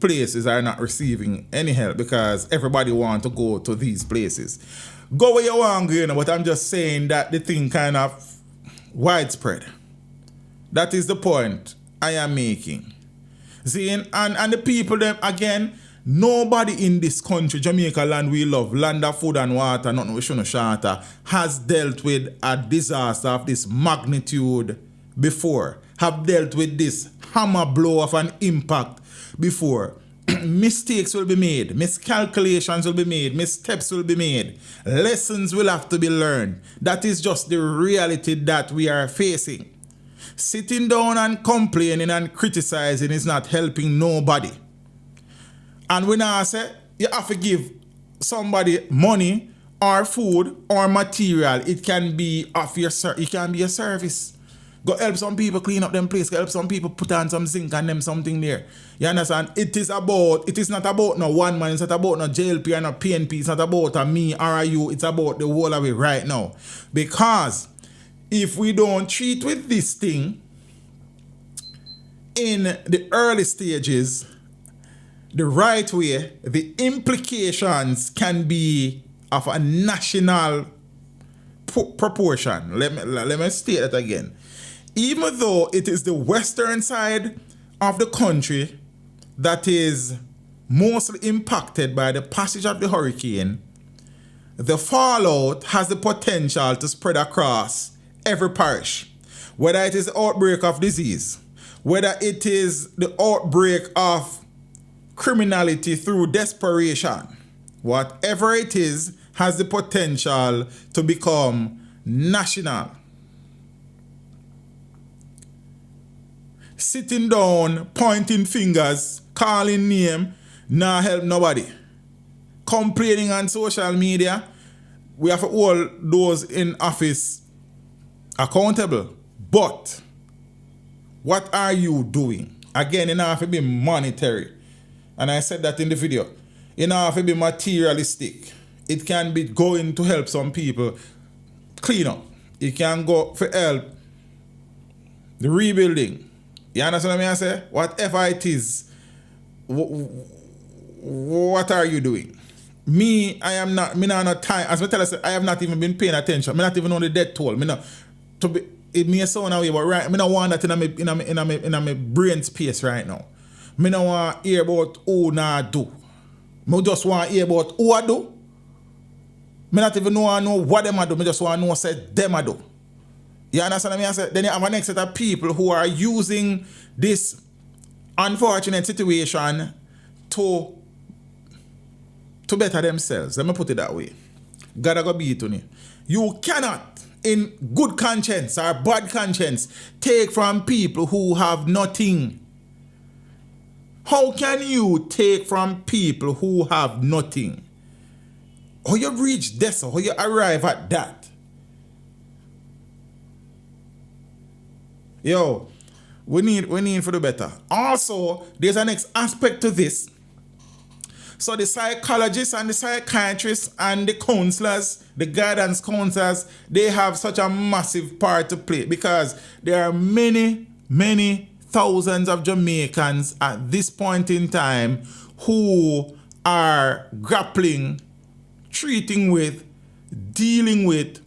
places are not receiving any help because everybody wants to go to these places. Go where you want, you know, but I'm just saying that the thing kind of widespread. That is the point I am making. See, and the people, them again, nobody in this country, Jamaica land we love, land of food and water, nothing we shouldn't shatter, has dealt with a disaster of this magnitude before, have dealt with this hammer blow of an impact before. Mistakes will be made, miscalculations will be made, missteps will be made, lessons will have to be learned. That is just the reality that we are facing. Sitting down and complaining and criticizing is not helping nobody. And when I say you have to give somebody money or food or material, it can be of your it can be a service. Go help some people clean up them place. Go help some people put on some zinc and them something there. You understand? It is not about no one man. It's not about no JLP or no PNP. It's not about a me or a you. It's about the whole of it right now. Because if we don't treat with this thing in the early stages the right way, the implications can be of a national proportion. Let me state that again. Even though it is the western side of the country that is mostly impacted by the passage of the hurricane, the fallout has the potential to spread across every parish. Whether it is the outbreak of disease, whether it is the outbreak of criminality through desperation, whatever it is, has the potential to become national. Sitting down, pointing fingers, calling name, not help nobody. Complaining on social media, we have to hold those in office accountable. But what are you doing? Again, it have to be monetary. And I said that in the video. It have to be materialistic. It can be going to help some people clean up. It can go for help the rebuilding. You understand what I say? Whatever it is, what are you doing? Me not time. As I tell us, I have not even been paying attention. Me not even on the death toll. It may sound away, but right, me not want that in my brain space right now. Me not want to hear about who not do. Me just want to hear about who I do. Me not even know what them I do. Me just want to know say them I do. You understand what I say? Then you have a next set of people who are using this unfortunate situation to better themselves. Let me put it that way. Gotta go beat on you. You cannot, in good conscience or bad conscience, take from people who have nothing. How can you take from people who have nothing? How you reach this? How you arrive at that? Yo, we need for the better. Also, there's a next aspect to this. So the psychologists and the psychiatrists and the counselors, the guidance counselors, they have such a massive part to play because there are many thousands of Jamaicans at this point in time who are grappling, treating with, dealing with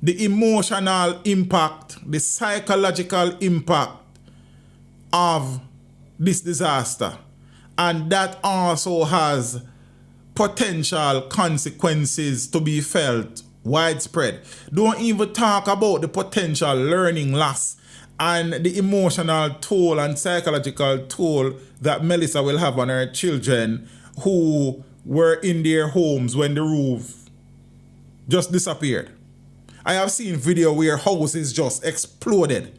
the emotional impact, the psychological impact of this disaster. And that also has potential consequences to be felt widespread. Don't even talk about the potential learning loss and the emotional toll and psychological toll that Melissa will have on her children who were in their homes when the roof just disappeared. I have seen video where houses just exploded.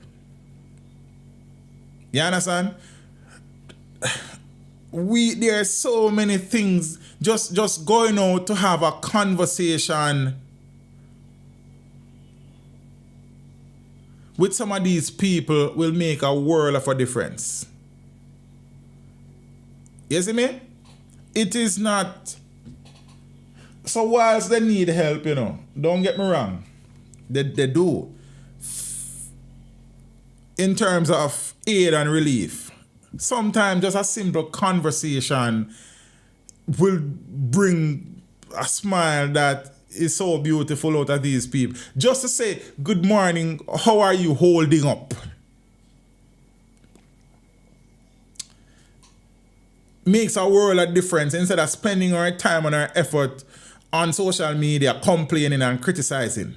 You understand? There are so many things just going out to have a conversation with some of these people will make a world of a difference. You see me? It is not. So whilst they need help, don't get me wrong. They do. In terms of aid and relief. Sometimes just a simple conversation will bring a smile that is so beautiful out of these people. Just to say, good morning, how are you holding up? Makes a world of difference instead of spending our time and our effort on social media complaining and criticizing.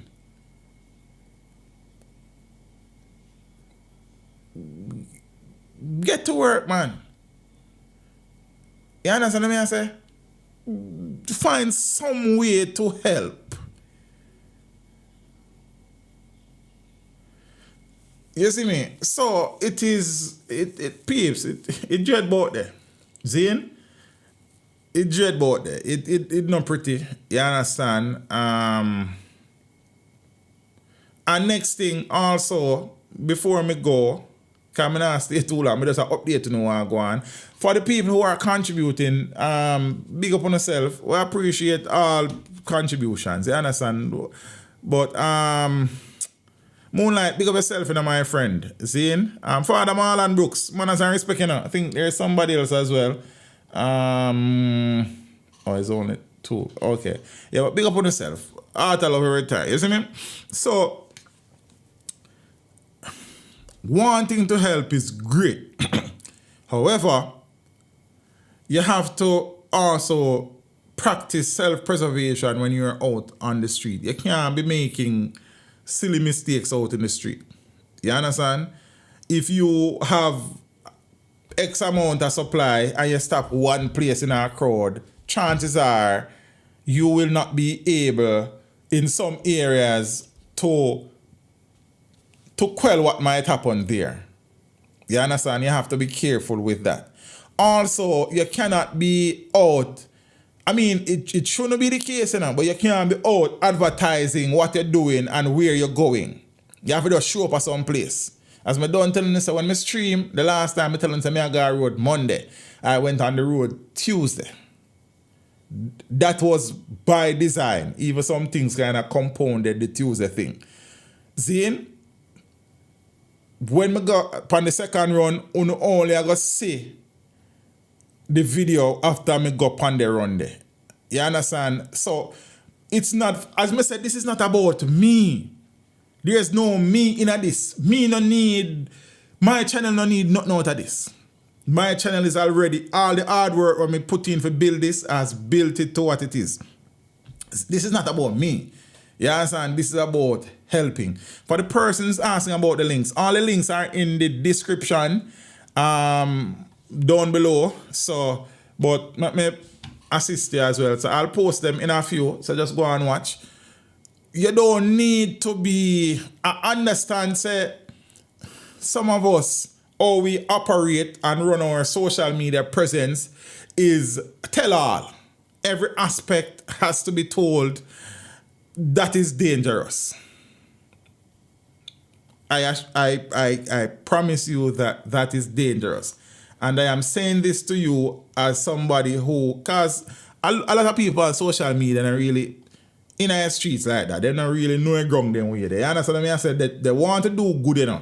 Get to work, man. You understand what I say? Find some way to help. You see me? So it peeps, it dread about there. Zane? It dread about there. It not pretty. You understand? And next thing also, before me go, because I not stay too long, I just update to know what go on. For the people who are contributing, big up on yourself. We appreciate all contributions, you understand? But Moonlight, big up yourself, my friend. See? Father Marlon Brooks, manners and respect, I think there's somebody else as well. It's only 2. Okay. Yeah, but big up on yourself. Art of love every time. You see me? So, wanting to help is great. However, you have to also practice self-preservation when you're out on the street. You can't be making silly mistakes out in the street. You understand? If you have X amount of supply and you stop one place in a crowd, chances are you will not be able in some areas to quell what might happen there. You understand? You have to be careful with that. Also, you cannot be out. I mean, it shouldn't be the case, but you can't be out advertising what you're doing and where you're going. You have to just show up at some place. As I done telling you, so when I stream, the last time I telling you I got road Monday, I went on the road Tuesday. That was by design. Even some things kind of compounded the Tuesday thing. Zane, when I got on the second run, only I got see the video after I go on the run there. You understand? So it's not, as I said, this is not about me. There's no me in this. Me no need, my channel no need nothing out of this. My channel is already, all the hard work when I put in for build this has built it to what it is. This is not about me. You understand? This is about helping. For the persons asking about the links, all the links are in the description down below. So, but let me assist you as well. So I'll post them in a few. So just go and watch. You don't need to be, I understand, say, some of us, how we operate and run our social media presence is tell all. Every aspect has to be told. That is dangerous. I promise you that is dangerous. And I am saying this to you as somebody who, because a lot of people on social media are really in our streets like that. They don't really know a ground them way. They understand me? I said that they want to do good,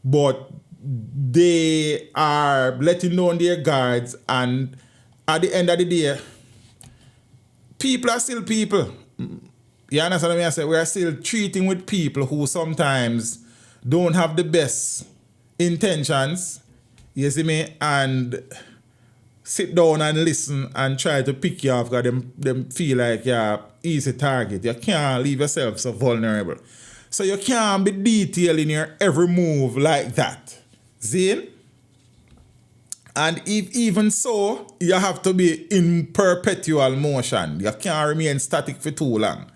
but they are letting down their guards, and at the end of the day, people are still people. You understand me? I said we are still treating with people who sometimes don't have the best intentions. You see me? And sit down and listen and try to pick you off because them feel like you're easy target. You can't leave yourself so vulnerable. So you can't be detailing your every move like that. See? And if even so, you have to be in perpetual motion. You can't remain static for too long.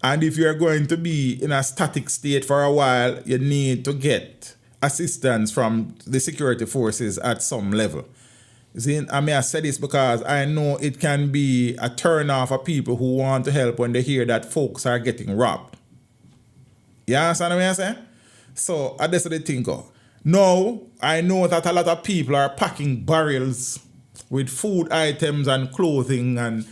And if you're going to be in a static state for a while, you need to get assistance from the security forces at some level. See, I mean, I say this because I know it can be a turn off for people who want to help when they hear that folks are getting robbed. You understand what I'm saying? So, that's the thing. Now, I know that a lot of people are packing barrels with food items and clothing and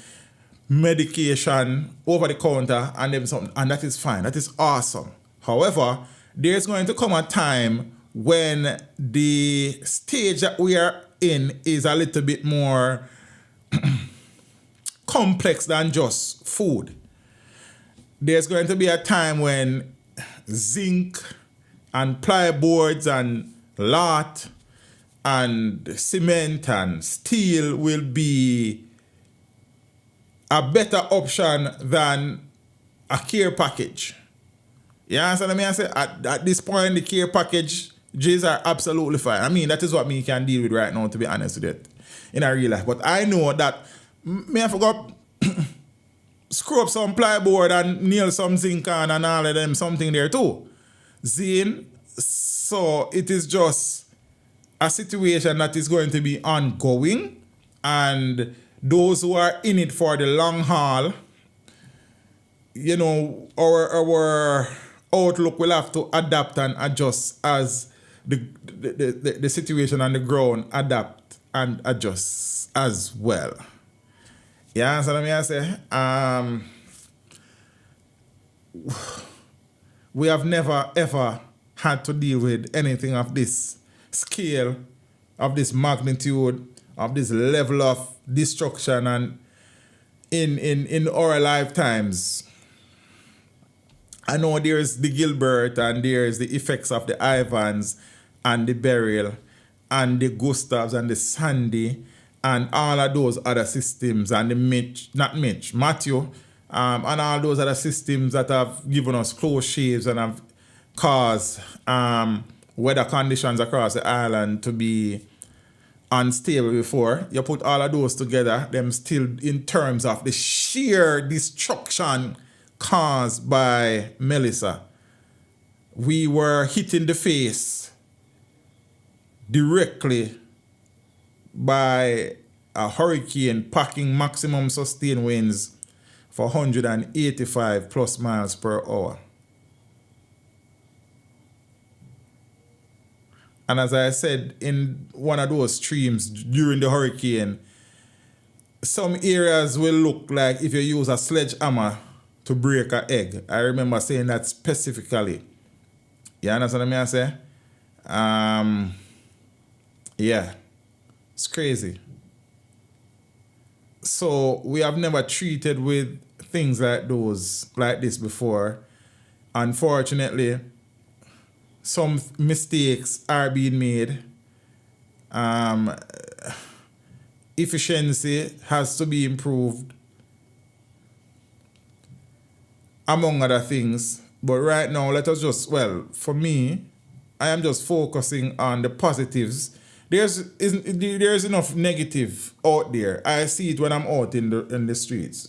medication over the counter and them something, and that is fine. That is awesome. However, there's going to come a time when the stage that we are in is a little bit more complex than just food. There's going to be a time when zinc and plyboards and lath and cement and steel will be a better option than a care package. You understand what I mean? I say at this point, the care packages are absolutely fine. I mean, that is what me can deal with right now, to be honest with it, in a real life. But I know that me I forgot screw up some plyboard and nail some zinc on and all of them something there too. Zine. So it is just a situation that is going to be ongoing, and those who are in it for the long haul, you know, outlook will have to adapt and adjust as the situation on the ground adapt and adjust as well. You understand what I say? We have never ever had to deal with anything of this scale, of this magnitude, of this level of destruction and in our lifetimes. I know there's the Gilbert and there's the effects of the Ivans and the Beryl and the Gustavs and the Sandy and all of those other systems and the Matthew, and all those other systems that have given us close shaves and have caused weather conditions across the island to be unstable before. You put all of those together, them still in terms of the sheer destruction caused by Melissa. We were hit in the face directly by a hurricane packing maximum sustained winds for 185 plus miles per hour. And as I said, in one of those streams during the hurricane, some areas will look like if you use a sledgehammer to break an egg. I remember saying that specifically. You understand what I say? Yeah. It's crazy. So we have never treated with things like this before. Unfortunately, some mistakes are being made. Efficiency has to be improved, among other things. But right now, for me, I am just focusing on the positives. There's enough negative out there. I see it when I'm out in the streets.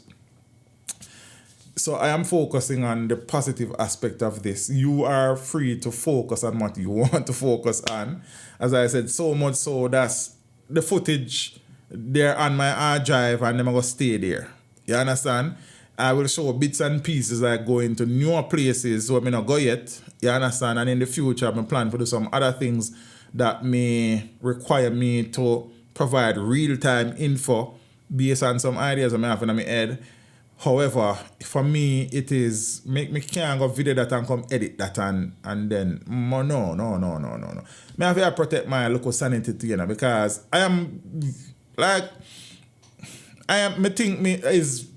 So I am focusing on the positive aspect of this. You are free to focus on what you want to focus on. As I said, so much so that's the footage there on my hard drive and I'm going to stay there. You understand? I will show bits and pieces like going to newer places where I not go yet. You understand? And in the future, I'm planning to do some other things that may require me to provide real-time info based on some ideas I may have in my head. However, for me, it is, me can't go video that and come edit that and then, no. Me have to protect my local sanity, because me think me is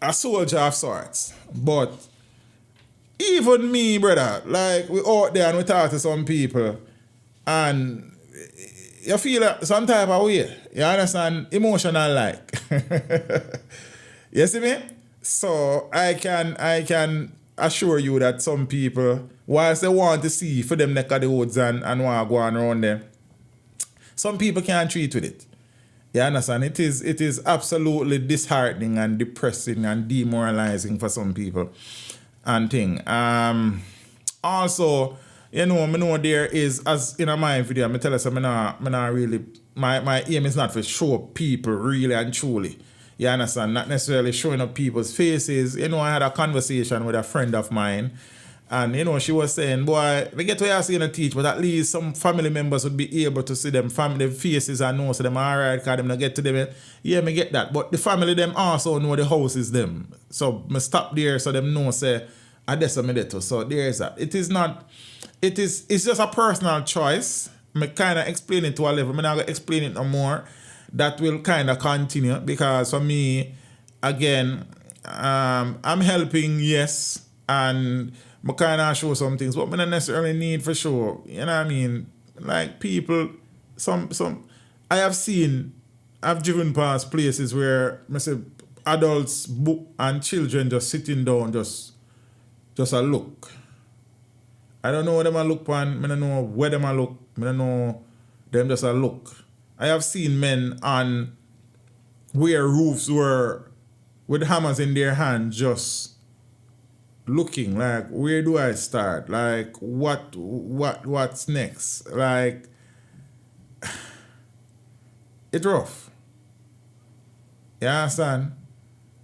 a soldier of sorts. But even me, brother, like we out there and we talk to some people and you feel some type of way. You understand? Emotional like. You see me? So I can assure you that some people, whilst they want to see for them neck of the woods and want to go on around them, some people can't treat with it. You understand? It is absolutely disheartening and depressing and demoralizing for some people and thing. Also, I know there is, as in my video, I tell us I'm not really, my aim is not to show people really and truly. You understand? Not necessarily showing up people's faces. I had a conversation with a friend of mine and, she was saying, boy, we get where you're seeing a teach, but at least some family members would be able to see them family faces and know so them all right, because them not get to them. Yeah, me get that. But the family them also know the house is them. So me stop there so them know, say, that's what me do too. So there is that. It's just a personal choice. I kind of explain it to a level. I'm not going to explain it no more. That will kind of continue because for me, again, I'm helping, yes, and I kind of show some things, but I don't necessarily need for sure. You know what I mean? Like people, I've driven past places where I say adults and children just sitting down, just a look. I don't know what them a look on. I don't know where them a look. I don't know them just a look. I have seen men on where roofs were with hammers in their hand just looking like, where do I start? Like, what's next? Like, it's rough. You understand?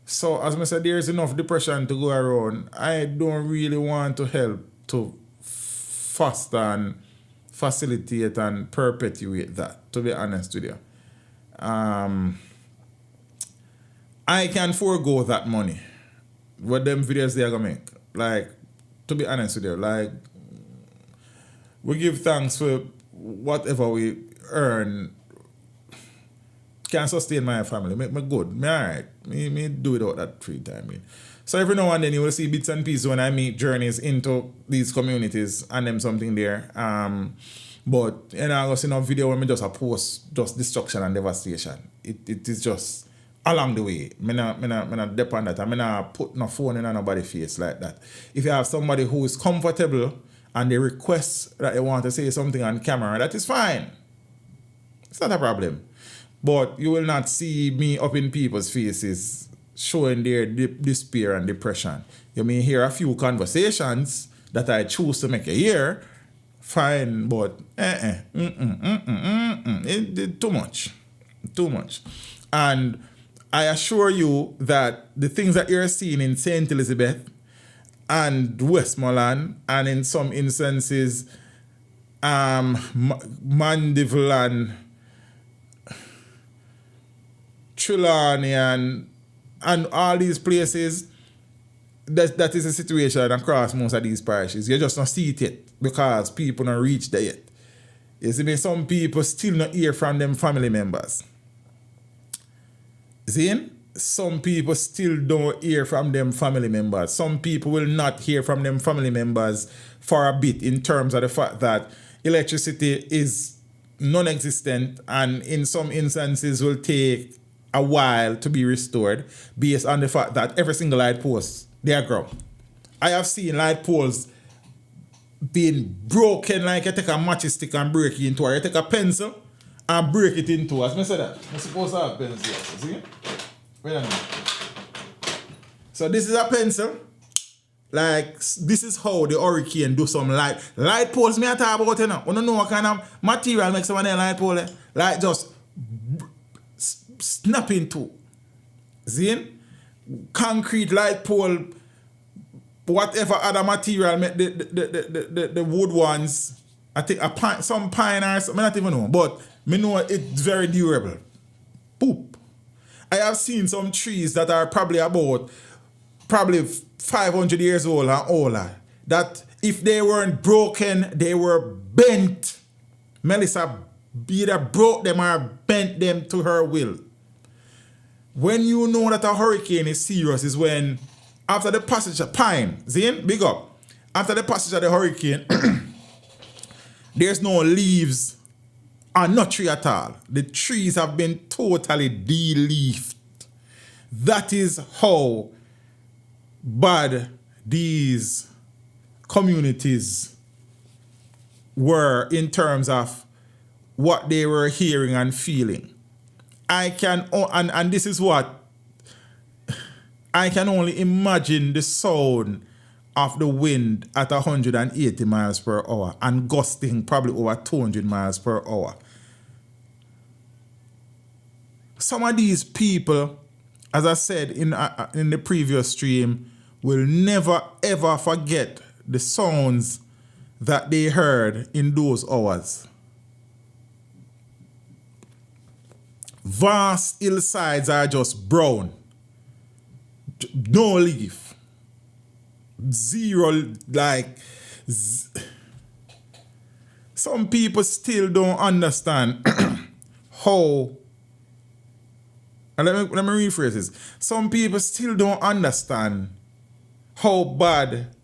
So, as I said, there's enough depression to go around. I don't really want to help to foster and facilitate and perpetuate that, to be honest with you. I can forego that money. What them videos they are going to make. Like, to be honest with you, like, we give thanks for whatever we earn can sustain my family. Me good. Me alright. Me do without that free time. So every now and then you will see bits and pieces when I make journeys into these communities and them something there. But you know, I was in a video when me just a post just destruction and devastation. It is just along the way. Me not depend on that. I not put no phone in nobody's face like that. If you have somebody who is comfortable and they request that they want to say something on camera, that is fine. It's not a problem. But you will not see me up in people's faces showing their despair and depression. You may hear a few conversations that I choose to make a hear. Fine, but it too much. Too much. And I assure you that the things that you're seeing in St. Elizabeth and Westmoreland, and in some instances, Mandeville and Trelawney and all these places, that is a situation across most of these parishes. You just not see it yet because people not reach there yet. You see me, some people still not hear from them family members. See? Some people still don't hear from them family members. Some people will not hear from them family members for a bit in terms of the fact that electricity is non-existent and in some instances will take a while to be restored based on the fact that every single light post, they are ground. I have seen light poles being broken like you take a matchstick and break it into, or you take a pencil and break it into. As I said that, I'm supposed to have pencil. See? Wait a minute. So this is a pencil. Like, this is how the hurricane do some light poles me I talk about, you know. You don't know what kind of material makes someone a light pole. Like just snap into. See? Concrete light pole, whatever other material make the wood ones. I think some pine or something, I don't even know. But me know it's very durable. Poop. I have seen some trees that are probably 500 years old and older, that if they weren't broken, they were bent. Melissa either broke them or bent them to her will. When you know that a hurricane is serious is when, after the passage of pine, Zane, big up. After the passage of the hurricane, there's no leaves or no tree at all. The trees have been totally de-leafed. That is how bad these communities were in terms of what they were hearing and feeling. And this is what I can only imagine the sound of the wind at 180 miles per hour and gusting probably over 200 miles per hour. Some of these people, as I said in the previous stream, will never ever forget the sounds that they heard in those hours. Vast hillsides are just brown. No leaf. Zero, like... Some people still don't understand how... Let me rephrase this. Some people still don't understand how bad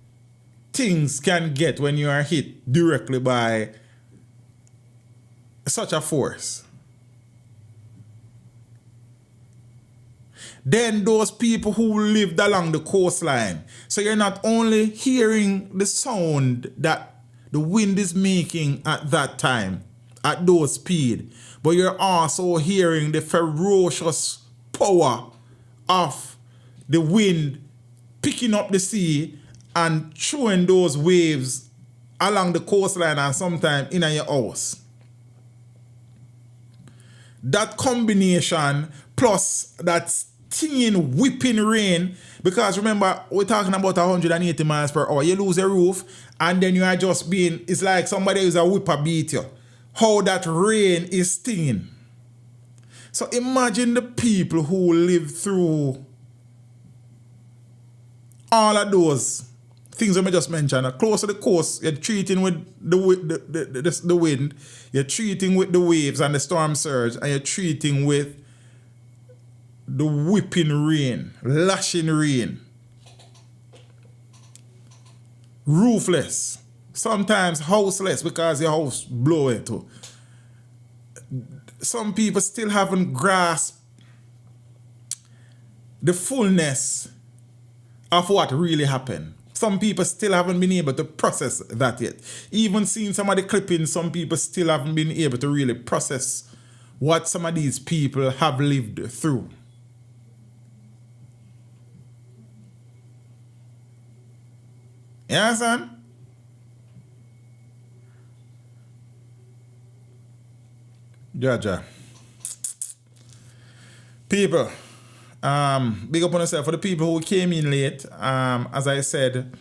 things can get when you are hit directly by such a force. Then those people who lived along the coastline. So you're not only hearing the sound that the wind is making at that time, at those speed, but you're also hearing the ferocious power of the wind picking up the sea and throwing those waves along the coastline and sometimes in your house. That combination plus that stinging, whipping rain. Because remember, we're talking about 180 miles per hour. You lose a roof, and then you are just being, it's like somebody who's a whipper beat you. How that rain is stinging. So imagine the people who live through all of those things I just mentioned. Close to the coast, you're treating with the wind, you're treating with the waves and the storm surge, and you're treating with the whipping rain, lashing rain. Roofless. Sometimes houseless because your house blow it too. Some people still haven't grasped the fullness of what really happened. Some people still haven't been able to process that yet. Even seeing some of the clippings, some people still haven't been able to really process what some of these people have lived through. You understand? Jaja. People, big up on yourself. For the people who came in late, as I said,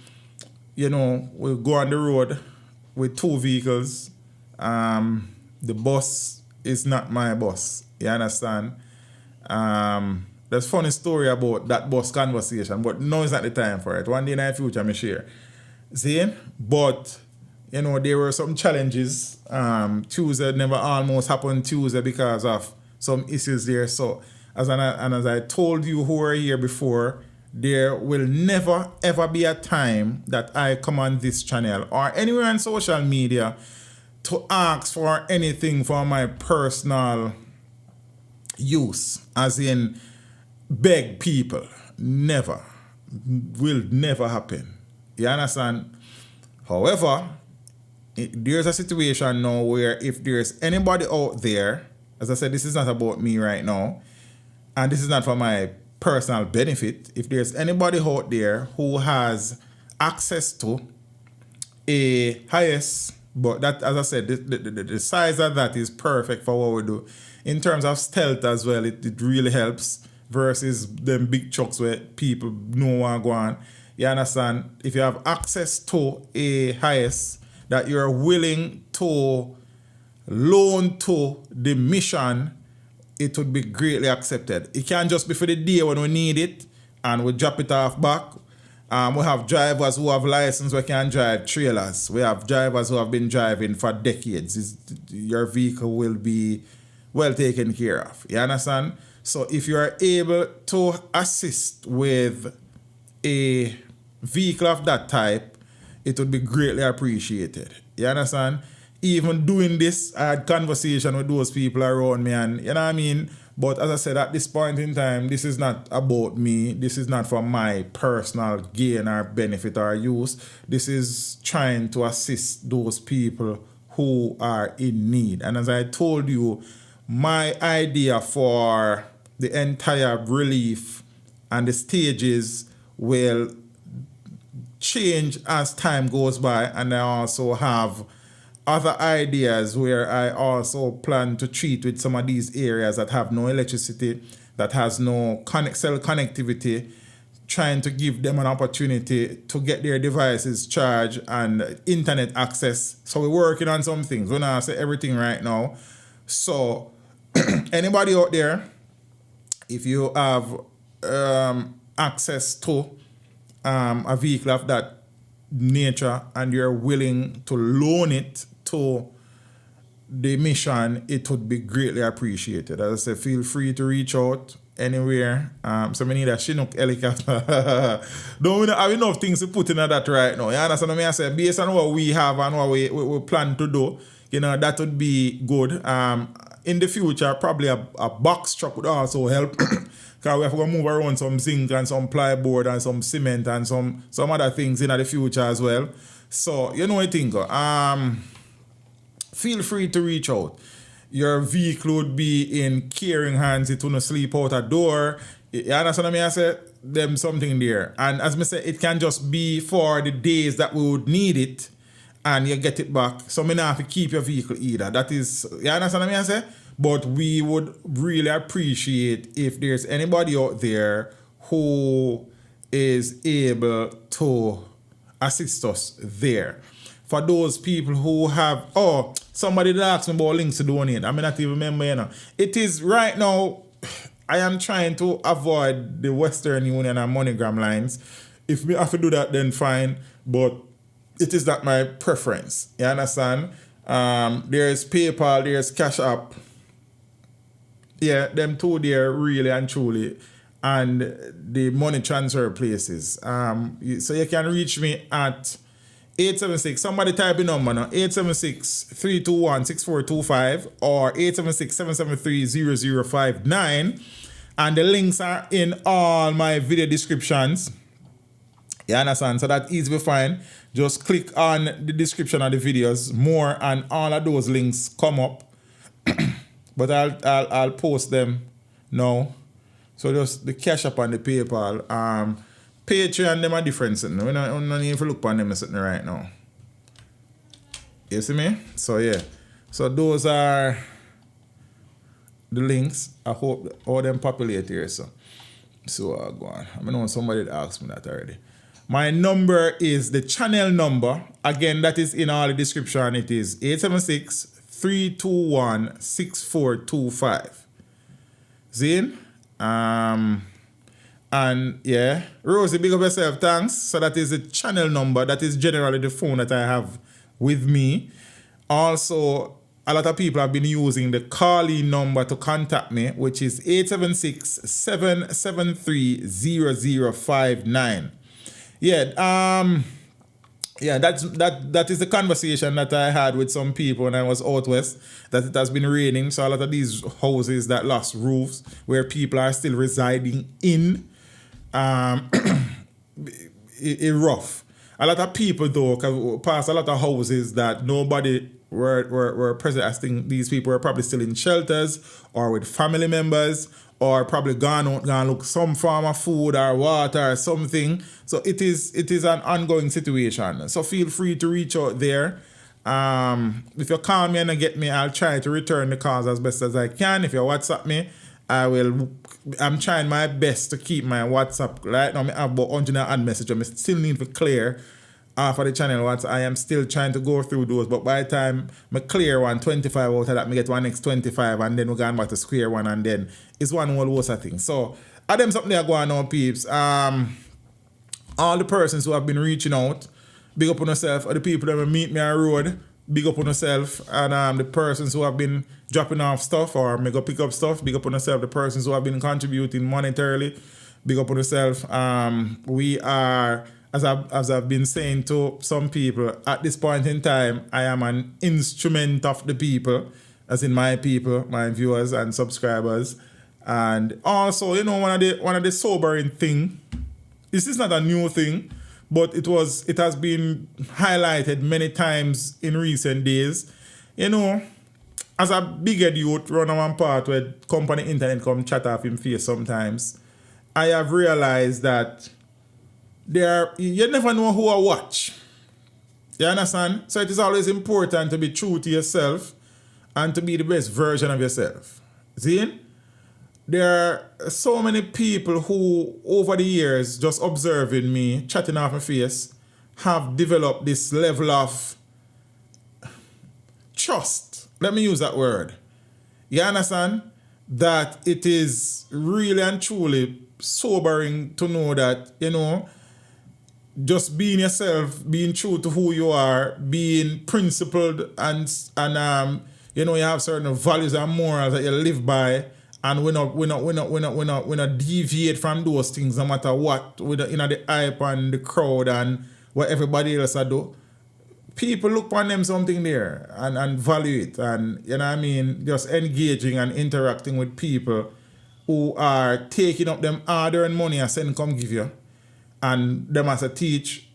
you know, we'll go on the road with 2 vehicles. The bus is not my bus. You understand? There's a funny story about that bus conversation, but now is not the time for it. One day in the future, I'm share. See? But, you know, there were some challenges. Tuesday never almost happened Tuesday because of some issues there. So, as I told you who were here before, there will never ever be a time that I come on this channel or anywhere on social media to ask for anything for my personal use, as in beg people. Never. Will never happen. You understand? However, there's a situation now where if there's anybody out there, as I said, this is not about me right now, and this is not for my personal benefit. If there's anybody out there who has access to a highest, but that, as I said, the size of that is perfect for what we do. In terms of stealth as well, it really helps versus them big trucks where people know what go on. You understand? If you have access to a highest that you're willing to loan to the mission, it would be greatly accepted. It can't just be for the day when we need it and we drop it off back. We have drivers who have license, we can drive trailers. We have drivers who have been driving for decades. Your vehicle will be well taken care of. You understand? So if you are able to assist with a vehicle of that type, it would be greatly appreciated. You understand? Even doing this, I had conversation with those people around me, and you know what I mean? But as I said, at this point in time, this is not about me. This is not for my personal gain or benefit or use. This is trying to assist those people who are in need. And as I told you, my idea for the entire relief and the stages will change as time goes by, and I also have other ideas where I also plan to treat with some of these areas that have no electricity, that has no cell connectivity, trying to give them an opportunity to get their devices charged and internet access. So we're working on some things. We're not say everything right now. So anybody out there, if you have access to a vehicle of that nature and you're willing to loan it to the mission, it would be greatly appreciated. As I said, feel free to reach out anywhere. So we need a Chinook helicopter. Don't we have enough things to put in that right now? You understand what I say? Based on what we have and what we plan to do, you know, that would be good. In the future, probably a box truck would also help. Because we have to move around some zinc and some plyboard and some cement and some other things in the future as well. So, you know what I think? Feel free to reach out. Your vehicle would be in caring hands. It wouldn't sleep out a door. You understand what I say? Them something there. And as I say, it can just be for the days that we would need it and you get it back. So, I don't have to keep your vehicle either. That is, you understand what I say? But we would really appreciate if there's anybody out there who is able to assist us there. For those people who have, somebody that asked me about links to donate. I mean, not even remember, you know. It is right now, I am trying to avoid the Western Union and MoneyGram lines. If we have to do that, then fine. But it is not my preference. You understand? There's PayPal, there's Cash App. Yeah, them two there really and truly. And the money transfer places. So you can reach me at 876, somebody type in number now, 876-321-6425 or 876-773-0059. And the links are in all my video descriptions. You understand? So that's easy to find. Just click on the description of the videos more and all of those links come up. But I'll post them now. So just the Cash App and the PayPal. Patreon, them are different. We don't need to look on them sitting right now. You see me? So yeah. So those are the links. I hope all them populate here. So go on. I know somebody asked me that already. My number is the channel number. Again, that is in all the description. It is 876-321-6425. Zine? And yeah, Rosie, big up yourself, thanks. So that is the channel number. That is generally the phone that I have with me. Also, a lot of people have been using the call-in number to contact me, which is 876-773-0059. Yeah, that is the conversation that I had with some people when I was out west, that it has been raining. So a lot of these houses that lost roofs, where people are still residing in, it rough. A lot of people though pass a lot of houses that nobody were present. I think these people were probably still in shelters or with family members, or probably gone look some form of food or water or something. So it is an ongoing situation. So feel free to reach out there. If you call me and get me, I'll try to return the calls as best as I can. If you WhatsApp me, I'm trying my best to keep my WhatsApp. Right now I have about 100 and message. I still need to clear for the channel once. I am still trying to go through those, but by the time I clear 125 out of that, I get one next 25, and then we're going back to square one, and then it's one whole host of things. So I them something there going on, peeps. All the persons who have been reaching out, big up on yourself. Or the people that will meet me on the road, big up on yourself. And the persons who have been dropping off stuff or may go pick up stuff, big up on yourself. The persons who have been contributing monetarily, big up on yourself. We are, as I've been saying to some people, at this point in time, I am an instrument of the people, as in my people, my viewers and subscribers. And also, you know, one of the sobering thing, this is not a new thing, but it has been highlighted many times in recent days. You know, as a bigger youth run on one part where company internet come chat off in face sometimes, I have realized that you never know who I watch. You understand? So it is always important to be true to yourself and to be the best version of yourself. See? There are so many people who, over the years, just observing me, chatting off my face, have developed this level of trust. Let me use that word. You understand? That it is really and truly sobering to know that, you know, just being yourself, being true to who you are, being principled and you know, you have certain values and morals that you live by. And we not deviate from those things no matter what, with the hype and the crowd and what everybody else do. People look upon them something there and value it, and you know what I mean, just engaging and interacting with people who are taking up them hard-earned money and saying come give you, and them as a teach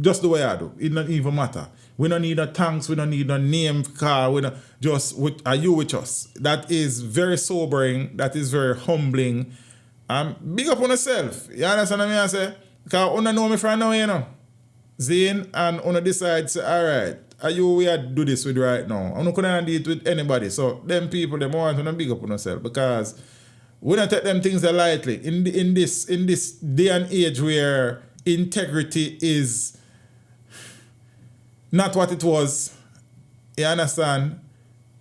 just the way I do. It don't even matter. We don't need a thanks. We don't need a name card. We don't are you with us? That is very sobering. That is very humbling. Big up on yourself. You understand what I say? Because you know me from now, you know. Zane, and you decide, say, all right, are you we are do this with right now? I'm not gonna do it with anybody. So them people, them want to big up on themselves because we don't take them things lightly. In this day and age where integrity is not what it was, you understand?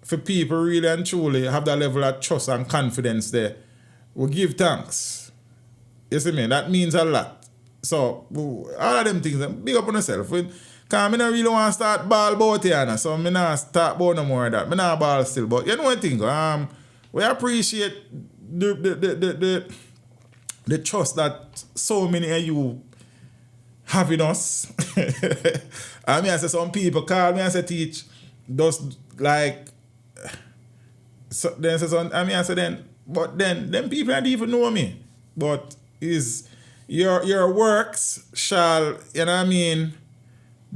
For people really and truly have that level of trust and confidence there, we give thanks. You see me? That means a lot. So, all of them things, big up on yourself. Because I don't really want to start ball about here, so I'm not start about no more of that. I'm not ball still. But you know one thing, we appreciate the trust that so many of you have in us. I mean, I say some people call me and say, teach, just like, so then say some, I mean, I say then, but then them people don't even know me. But is your works shall, you know what I mean,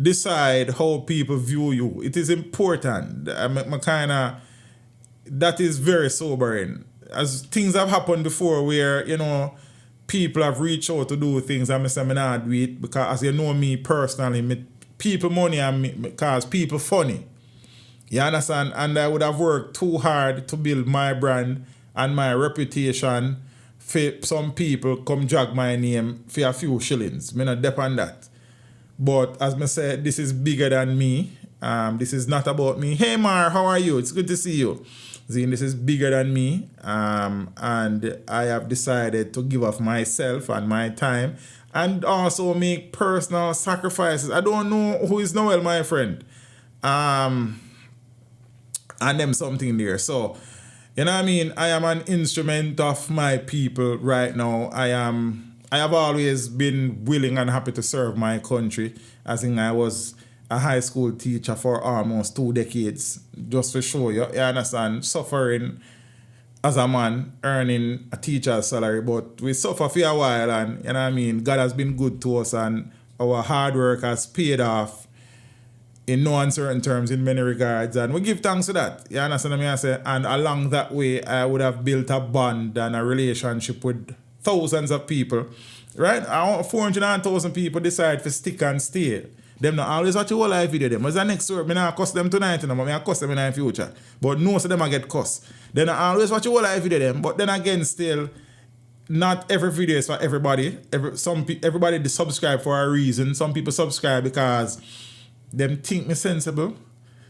decide how people view you. It is important. That is very sobering. As things have happened before where, you know, people have reached out to do things and I say, I'm not do it because as you know me personally, people money and me, because people funny. You understand? And I would have worked too hard to build my brand and my reputation for some people come drag my name for a few shillings. Me not depend on that. But as I said, this is bigger than me. This is not about me. Hey Mar, how are you? It's good to see you. Zine, this is bigger than me. And I have decided to give up myself and my time and also make personal sacrifices. I don't know who is Noel, my friend. And them something there. So, you know what I mean? I am an instrument of my people right now. I have always been willing and happy to serve my country. As in I was a high school teacher for almost 2 decades. Just to show you, you understand, suffering as a man, earning a teacher's salary, but we suffer for a while and, you know what I mean, God has been good to us and our hard work has paid off in no uncertain terms in many regards, and we give thanks to that. You understand what I say? And along that way, I would have built a bond and a relationship with thousands of people, right? 400,000 people decide to stick and stay. Them not always watch your live video. Them. What's the next word? I not cost them tonight, but I cost them in the future. But most of them I get cost. They not always watch your live video. Them. But then again, still, not every video is for everybody. Everybody subscribe for a reason. Some people subscribe because them think me sensible.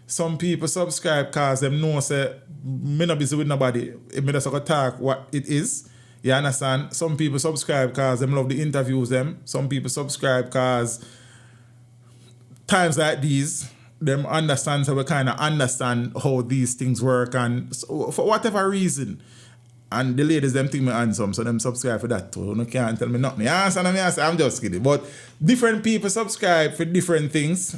Some people subscribe because them know say me not busy with nobody. If me just talk what it is. You understand? Some people subscribe because them love the interviews them. Some people subscribe because times like these, them understand, so we kind of understand how these things work and so for whatever reason. And the ladies, them think me handsome, so them subscribe for that too. You can't tell me nothing. You understand what I say? I'm just kidding. But different people subscribe for different things.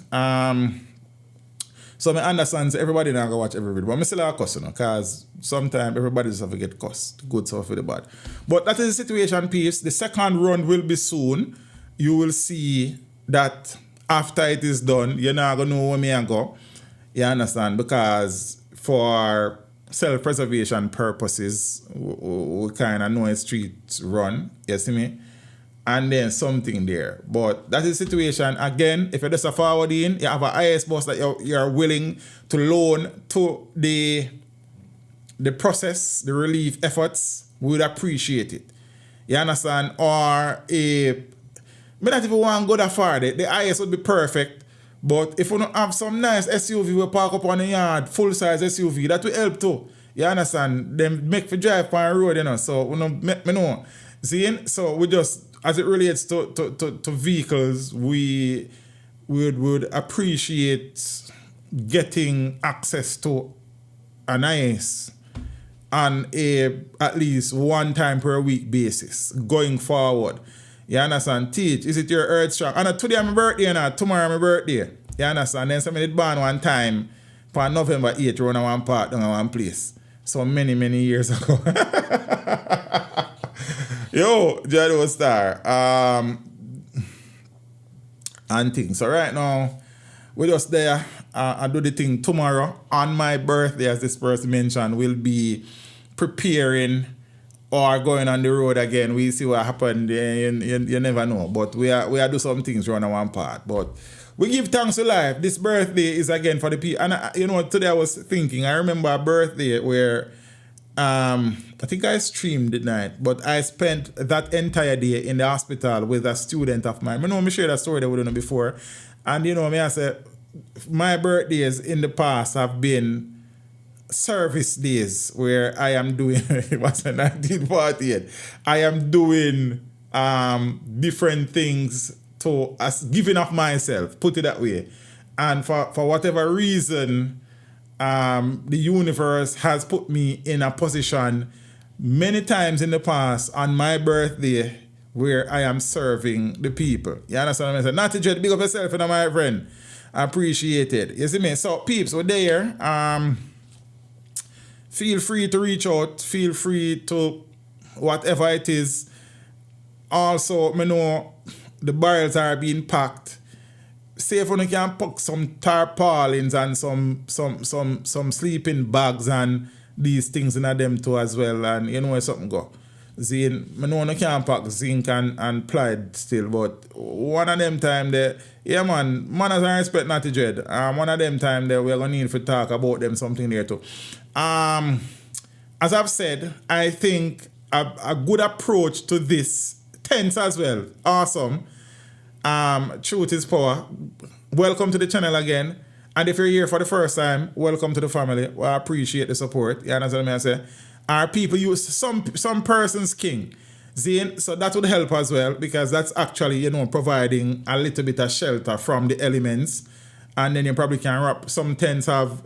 So I understand so everybody not going to watch every video. But I still have a cuss, because sometimes everybody just have to get cussed. Good stuff for the bad. But that is the situation, peeps. The second round will be soon. You will see that after it is done, you're not going to know where me and go. You understand? Because for self-preservation purposes, we kind of know a street run. You see me? And then something there. But that is the situation. Again, if you're just a forward in, you have an IS bus that you're willing to loan to the process, the relief efforts, we would appreciate it. You understand? Or not even want to go that far. The IS would be perfect. But if you don't have some nice SUV we park up on the yard, full-size SUV, that will help too. You understand? Them make for drive on the road, you know. So we don't make me know. See? So we just, as it relates to vehicles, we would appreciate getting access to an IS on at least 1 time per week basis going forward. You understand? Teach, is it your earth strong? And today I'm my birthday and tomorrow my birthday. You understand? Then somebody did born 1 time for November 8th run on 1 part down 1 place. So many years ago. Yo, Jado Star. And things. So right now, we're just there. I do the thing tomorrow. On my birthday, as this person mentioned, we'll be preparing or going on the road again. We see what happened. You never know. But we are do some things running 1 part. But we give thanks to life. This birthday is again for the people. And you know, today I was thinking, I remember a birthday where I think I streamed at night, but I spent that entire day in the hospital with a student of mine. I know me share that story that we done before. And you know, me I said, my birthdays in the past have been service days where I am doing, it was 1948, I am doing different things to as giving of myself, put it that way. And for whatever reason, the universe has put me in a position many times in the past on my birthday where I am serving the people. You understand what I'm saying? Not to just big up yourself, my friend. I appreciate it. You see me? So, peeps, we're there. Feel free to reach out. Feel free to whatever it is. Also, I know the barrels are being packed. See if you can put some tarpaulins and some sleeping bags and these things in them too as well. And you know where something go. Zinc, I know you can't pack zinc and plied still, but one of them time there, yeah man, manners and respect not to dread. One of them time there we're gonna need to talk about them something there too. As I've said, I think a good approach to this tense as well. Awesome. Truth is power. Welcome to the channel again. And if you're here for the first time, welcome to the family. Well, I appreciate the support. You understand what I say? Our people use some person's king. Zane, so that would help as well because that's actually, you know, providing a little bit of shelter from the elements. And then you probably can wrap, some tents have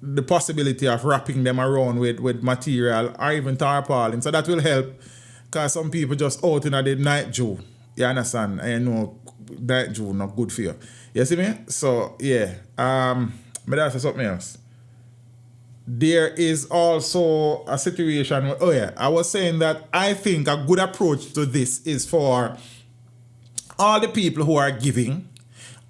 the possibility of wrapping them around with material or even tarpaulin. So that will help because some people just out in the night dew. You understand? I know night dew not good for you. You see me? So yeah. But that's something else. There is also a situation where, oh yeah, I was saying that I think a good approach to this is for all the people who are giving,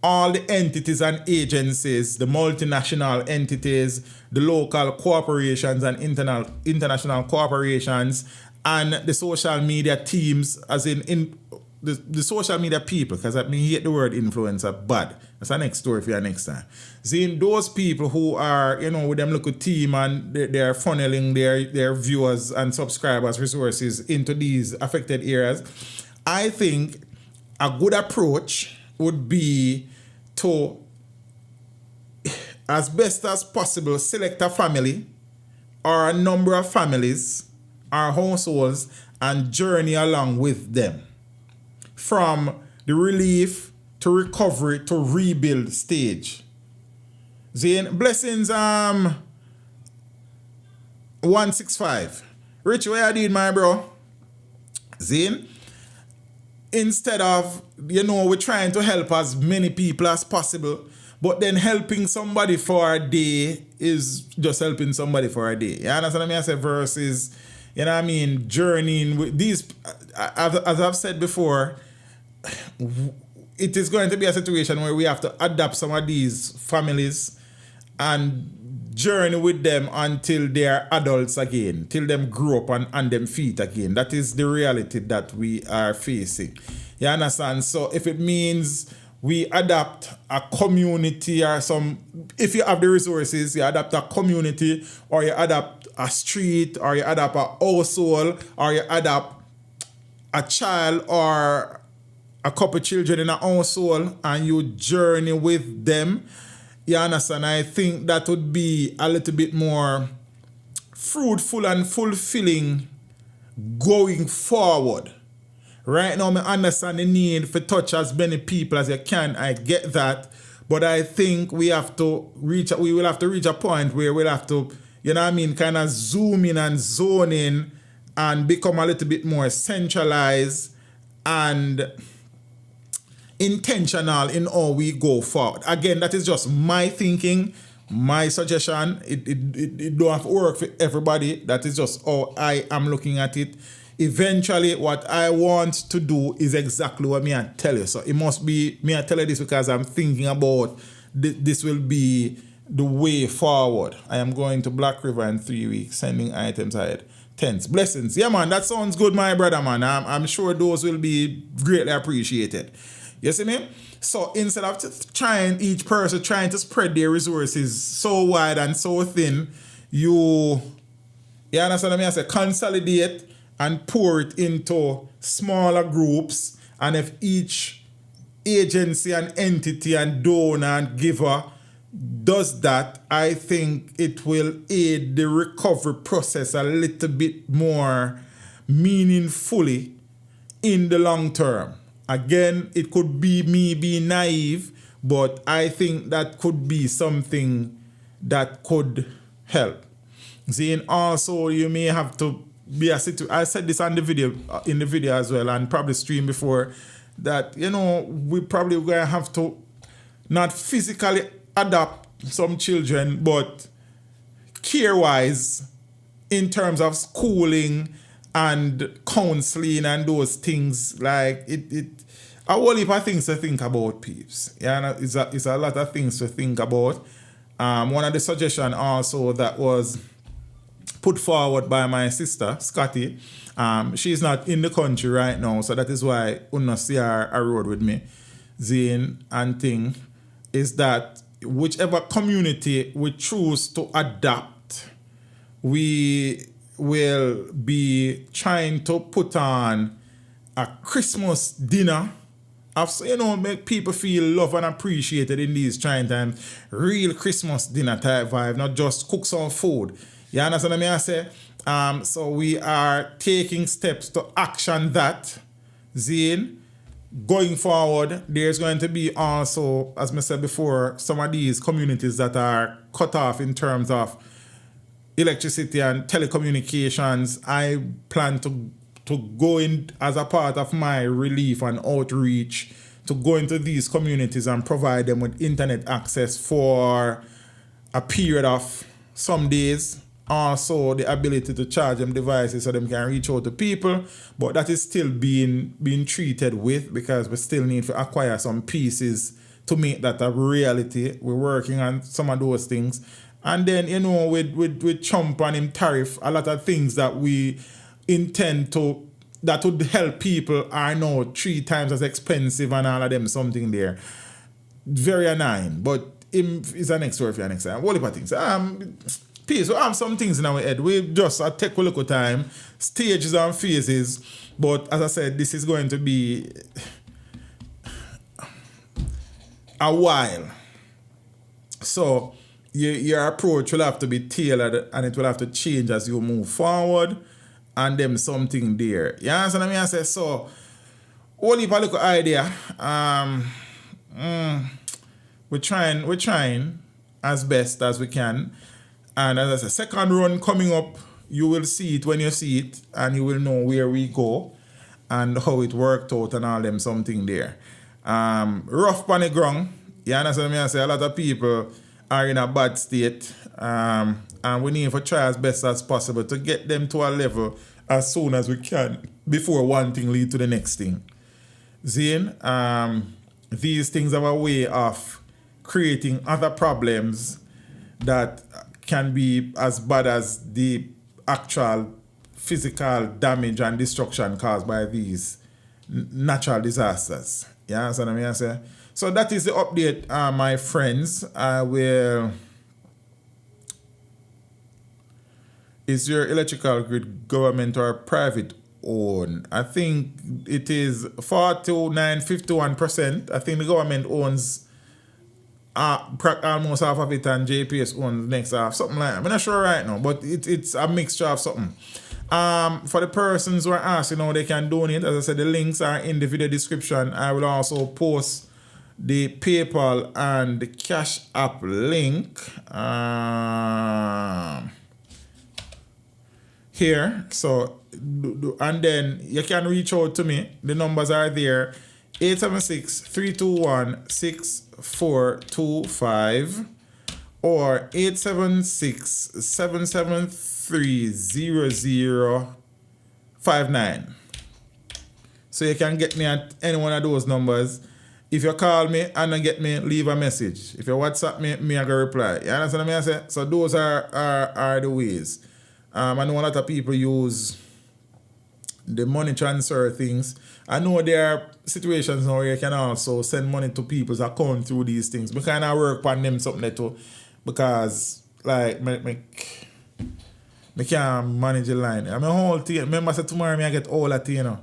all the entities and agencies, the multinational entities, the local corporations and international corporations, and the social media teams, as in the social media people, because I mean, hate the word influencer, bad. That's the next story for you next time. Seeing those people who are, you know, with them little team and they're funneling their viewers and subscribers resources into these affected areas, I think a good approach would be to, as best as possible, select a family or a number of families or households and journey along with them from the relief to recovery to rebuild stage. Zane, blessings 165. Rich, what you did, my bro? Zane, instead of, you know, we're trying to help as many people as possible, but then helping somebody for a day is just helping somebody for a day. You understand what I say? Versus, you know what I mean, journeying with these, as I've said before, it is going to be a situation where we have to adapt some of these families and journey with them until they are adults again, till them grow up and on them feet again. That is the reality that we are facing. You understand? So if it means we adapt a community or some, if you have the resources, you adapt a community or you adapt a street or you adapt a household or you adapt a child or a couple children in a household and you journey with them, you understand? I think that would be a little bit more fruitful and fulfilling going forward. Right now, I understand the need for touch as many people as you can. I get that. But I think we will have to reach a point where we'll have to, you know what I mean, kind of zoom in and zone in and become a little bit more centralized and intentional in how we go forward. Again, that is just my thinking, my suggestion. It don't have to work for everybody. That is just how I am looking at it. Eventually, what I want to do is exactly what me I tell you. So it must be me I tell you this because I'm thinking about this will be the way forward. I am going to Black River in 3 weeks, sending items ahead. Tents, blessings. Yeah, man, that sounds good, my brother, man. I'm sure those will be greatly appreciated. You see me? So instead of each person trying to spread their resources so wide and so thin, you understand what I say? Consolidate and pour it into smaller groups. And if each agency and entity and donor and giver does that, I think it will aid the recovery process a little bit more meaningfully in the long term. Again, it could be me being naive, but I think that could be something that could help. Then also you may have to be a situation. I said this on the video in the video as well, and probably stream before, that we probably gonna have to not physically adopt some children, but care-wise in terms of schooling and counseling and those things. Like it a whole heap of things to think about, peeps. Yeah, it's a lot of things to think about. One of the suggestions also that was put forward by my sister, Scotty, she's not in the country right now, so that is why I not see her road with me, Zane and thing, is that whichever community we choose to adapt, we will be trying to put on a Christmas dinner of, make people feel loved and appreciated in these trying times. Real Christmas dinner type vibe, not just cook some food. You understand what I say? So we are taking steps to action that. Zane, going forward, there's going to be also, as I said before, some of these communities that are cut off in terms of electricity and telecommunications. I plan to go in as a part of my relief and outreach to go into these communities and provide them with internet access for a period of some days. Also, the ability to charge them devices so they can reach out to people, but that is still being treated with, because we still need to acquire some pieces to make that a reality. We're working on some of those things. And then, with Trump and him tariff, a lot of things that we intend to, that would help people are now 3 times as expensive and all of them something there. Very annoying, but it's an next word for next time. What about things? Peace, we have some things in our head. We just take a little time, stages and phases, but as I said, this is going to be a while. So your approach will have to be tailored and it will have to change as you move forward, and them something there. You understand what I say? So, only a little idea. We're trying as best as we can. And as I said, second run coming up, you will see it when you see it, and you will know where we go and how it worked out and all them something there. Rough on the ground. You understand what I say? A lot of people are in a bad state, and we need to try as best as possible to get them to a level as soon as we can before one thing lead to the next thing. Zane, these things have a way of creating other problems that can be as bad as the actual physical damage and destruction caused by these natural disasters. You understand what I say? So that is the update, my friends. Is your electrical grid government or private owned? I think it is 49.51%. I think the government owns almost half of it, and JPS owns the next half, something like that. I'm not sure right now, but it's a mixture of something. For the persons who are asking how they can donate, as I said, the links are in the video description. I will also post the PayPal and the Cash App link here. So, and then you can reach out to me. The numbers are there. 876-321-6425 or 876-773-0059. So you can get me at any one of those numbers. If you call me and don't get me, leave a message. If you WhatsApp me, I can reply. You understand what I say? So those are the ways. I know a lot of people use the money transfer things. I know there are situations now where you can also send money to people's account through these things. We kind of work on them something there too, because like me can't manage the line. I mean, whole thing. Remember, I said tomorrow I get all that, you know.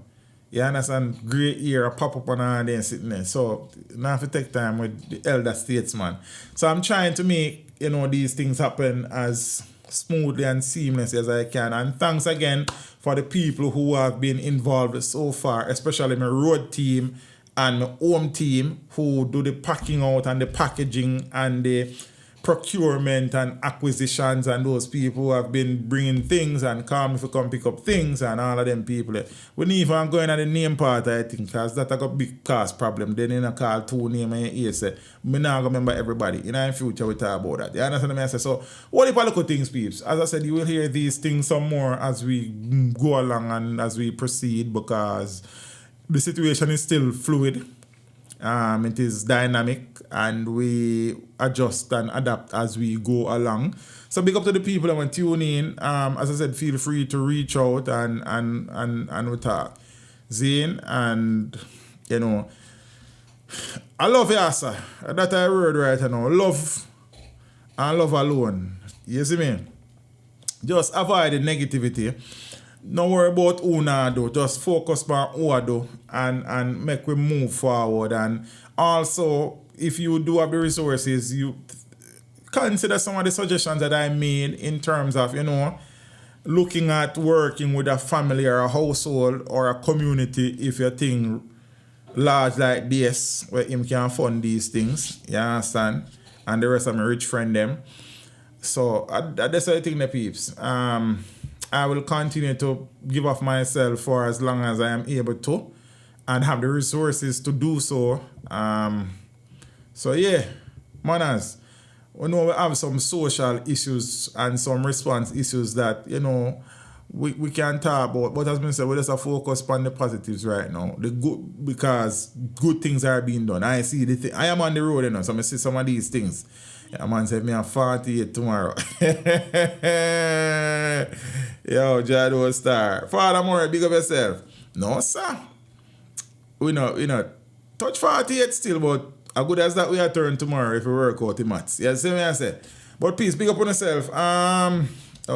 You understand? Great ear, I pop up on all day and sitting there. So now I have to take time with the elder statesman. So I'm trying to make, you know, these things happen as smoothly and seamless as I can. And thanks again for the people who have been involved so far, especially my road team and my home team who do the packing out and the packaging and the procurement and acquisitions, and those people who have been bringing things and come if you come pick up things and all of them people. We need even going at the name part, I think, because that got big cost problem. Then you call two names and you say, me not remember everybody. In the future we talk about that. You understand what I say? So what if I look at things, peeps? As I said, you will hear these things some more as we go along and as we proceed, because the situation is still fluid. It is dynamic, and we adjust and adapt as we go along. So big up to the people that want to tune in. As I said, feel free to reach out and we talk. Zane, and you know, I love you, sir. That I heard right now. Love and love alone. You see me? Just avoid the negativity. Don't worry about who now do. Just focus on who I do and make we move forward. And also, if you do have the resources, you consider some of the suggestions that I made in terms of, you know, looking at working with a family or a household or a community if you think large like this, where him can fund these things. You understand? And the rest of my rich friend them. So that's the thing, the peeps. I will continue to give off myself for as long as I am able to and have the resources to do so. So yeah, manners, we know we have some social issues and some response issues that, you know, we can talk about. But as I said, we just have to focus on the positives right now. The good, because good things are being done. I see the thing. I am on the road, you know, so I see some of these things. Yeah, man said me I'm 48 tomorrow. Yo, Jado Star. Father Moore, big up yourself. No, sir. We not touch 48 still, but as good as that we are turn tomorrow if we work out the maths. You see me I say? But please, big up on yourself.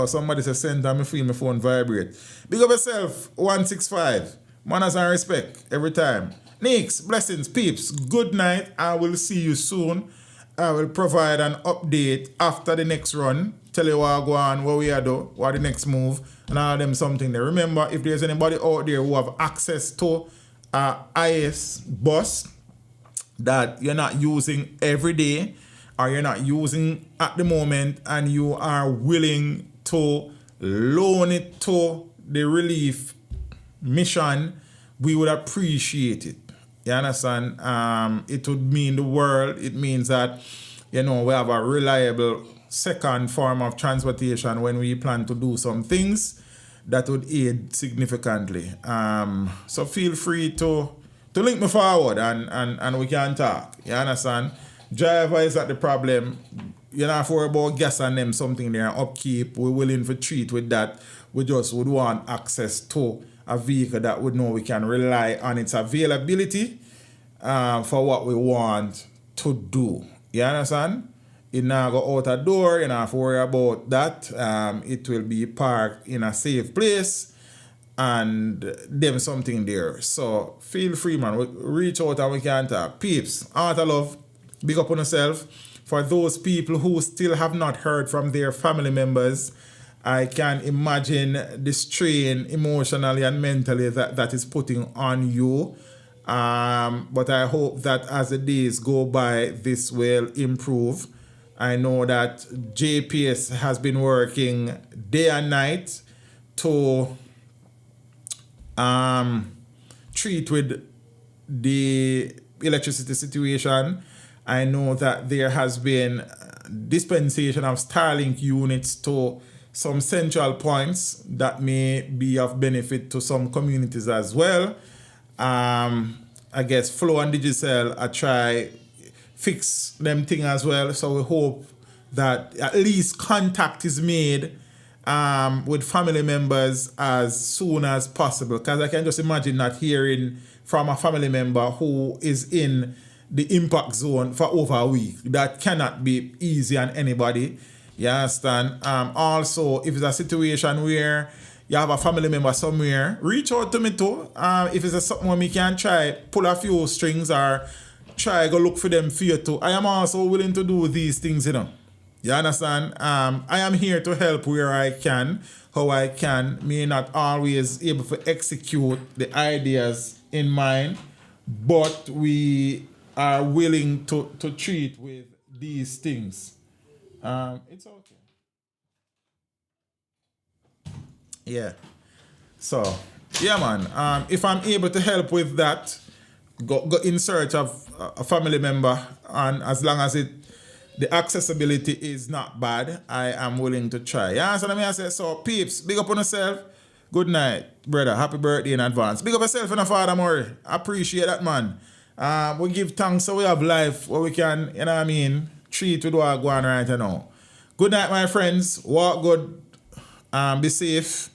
Somebody says send and me feel my phone vibrate. Big up yourself, 165. Manners and respect every time. Nicks, blessings, peeps. Good night. I will see you soon. I will provide an update after the next run. Tell you what I go on, what we are do, what the next move, and all of them something there. Remember, if there's anybody out there who have access to a IS bus that you're not using every day or you're not using at the moment, and you are willing to loan it to the relief mission, we would appreciate it. You understand? It would mean the world. It means that, you know, we have a reliable second form of transportation when we plan to do some things that would aid significantly. So feel free to link me forward and we can talk. You understand? Driver is not the problem. You know, for about gas and them something there, upkeep, we're willing to treat with that. We just would want access to a vehicle that would know we can rely on its availability for what we want to do. You understand? It now go out a door, you don't have to worry about that. It will be parked in a safe place and them something there. So feel free, man. We reach out and we can talk. Peeps, heart of love, big up on yourself. For those people who still have not heard from their family members, I can imagine the strain emotionally and mentally that is putting on you. But I hope that as the days go by, this will improve. I know that JPS has been working day and night to treat with the electricity situation. I know that there has been dispensation of Starlink units to some central points that may be of benefit to some communities as well. I guess Flow and Digicel I try fix them thing as well. So we hope that at least contact is made with family members as soon as possible, because I can just imagine not hearing from a family member who is in the impact zone for over a week. That cannot be easy on anybody. You understand? Also, if it's a situation where you have a family member somewhere, reach out to me too. If it's something where me can try, pull a few strings or try go look for them for you too. I am also willing to do these things, you know. You understand? I am here to help where I can, how I can. Me not always able to execute the ideas in mind, but we are willing to treat with these things. It's okay. Yeah. So, yeah, man. If I'm able to help with that, go in search of a family member, and as long as the accessibility is not bad, I am willing to try. Yeah, so let me say, so peeps, big up on yourself. Good night, brother. Happy birthday in advance. Big up yourself and Father Murray. Appreciate that, man. We give thanks so we have life where we can, you know what I mean, treat with what going on right now. Good night, my friends. Walk good. Be safe.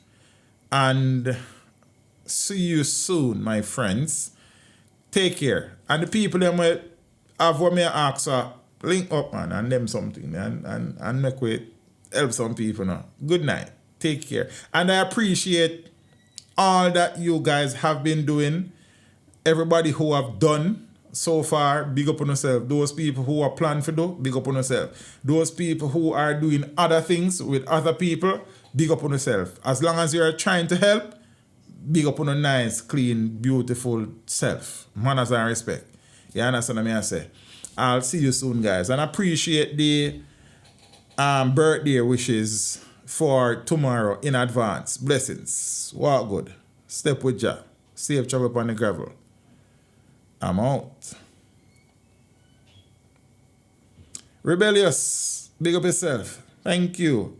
And see you soon, my friends. Take care. And the people them will have what me ask link up, man, and them something, and make we help some people now. Good night. Take care. And I appreciate all that you guys have been doing. Everybody who have done so far, big up on yourself. Those people who are planning to do, big up on yourself. Those people who are doing other things with other people, big up on yourself. As long as you're trying to help, big up on a nice, clean, beautiful self. Manners and respect. You understand what I say? I'll see you soon, guys. And I appreciate the birthday wishes for tomorrow in advance. Blessings. Walk good. Step with Jah. Safe travel upon the gravel. I'm out. Rebellious. Big up yourself. Thank you.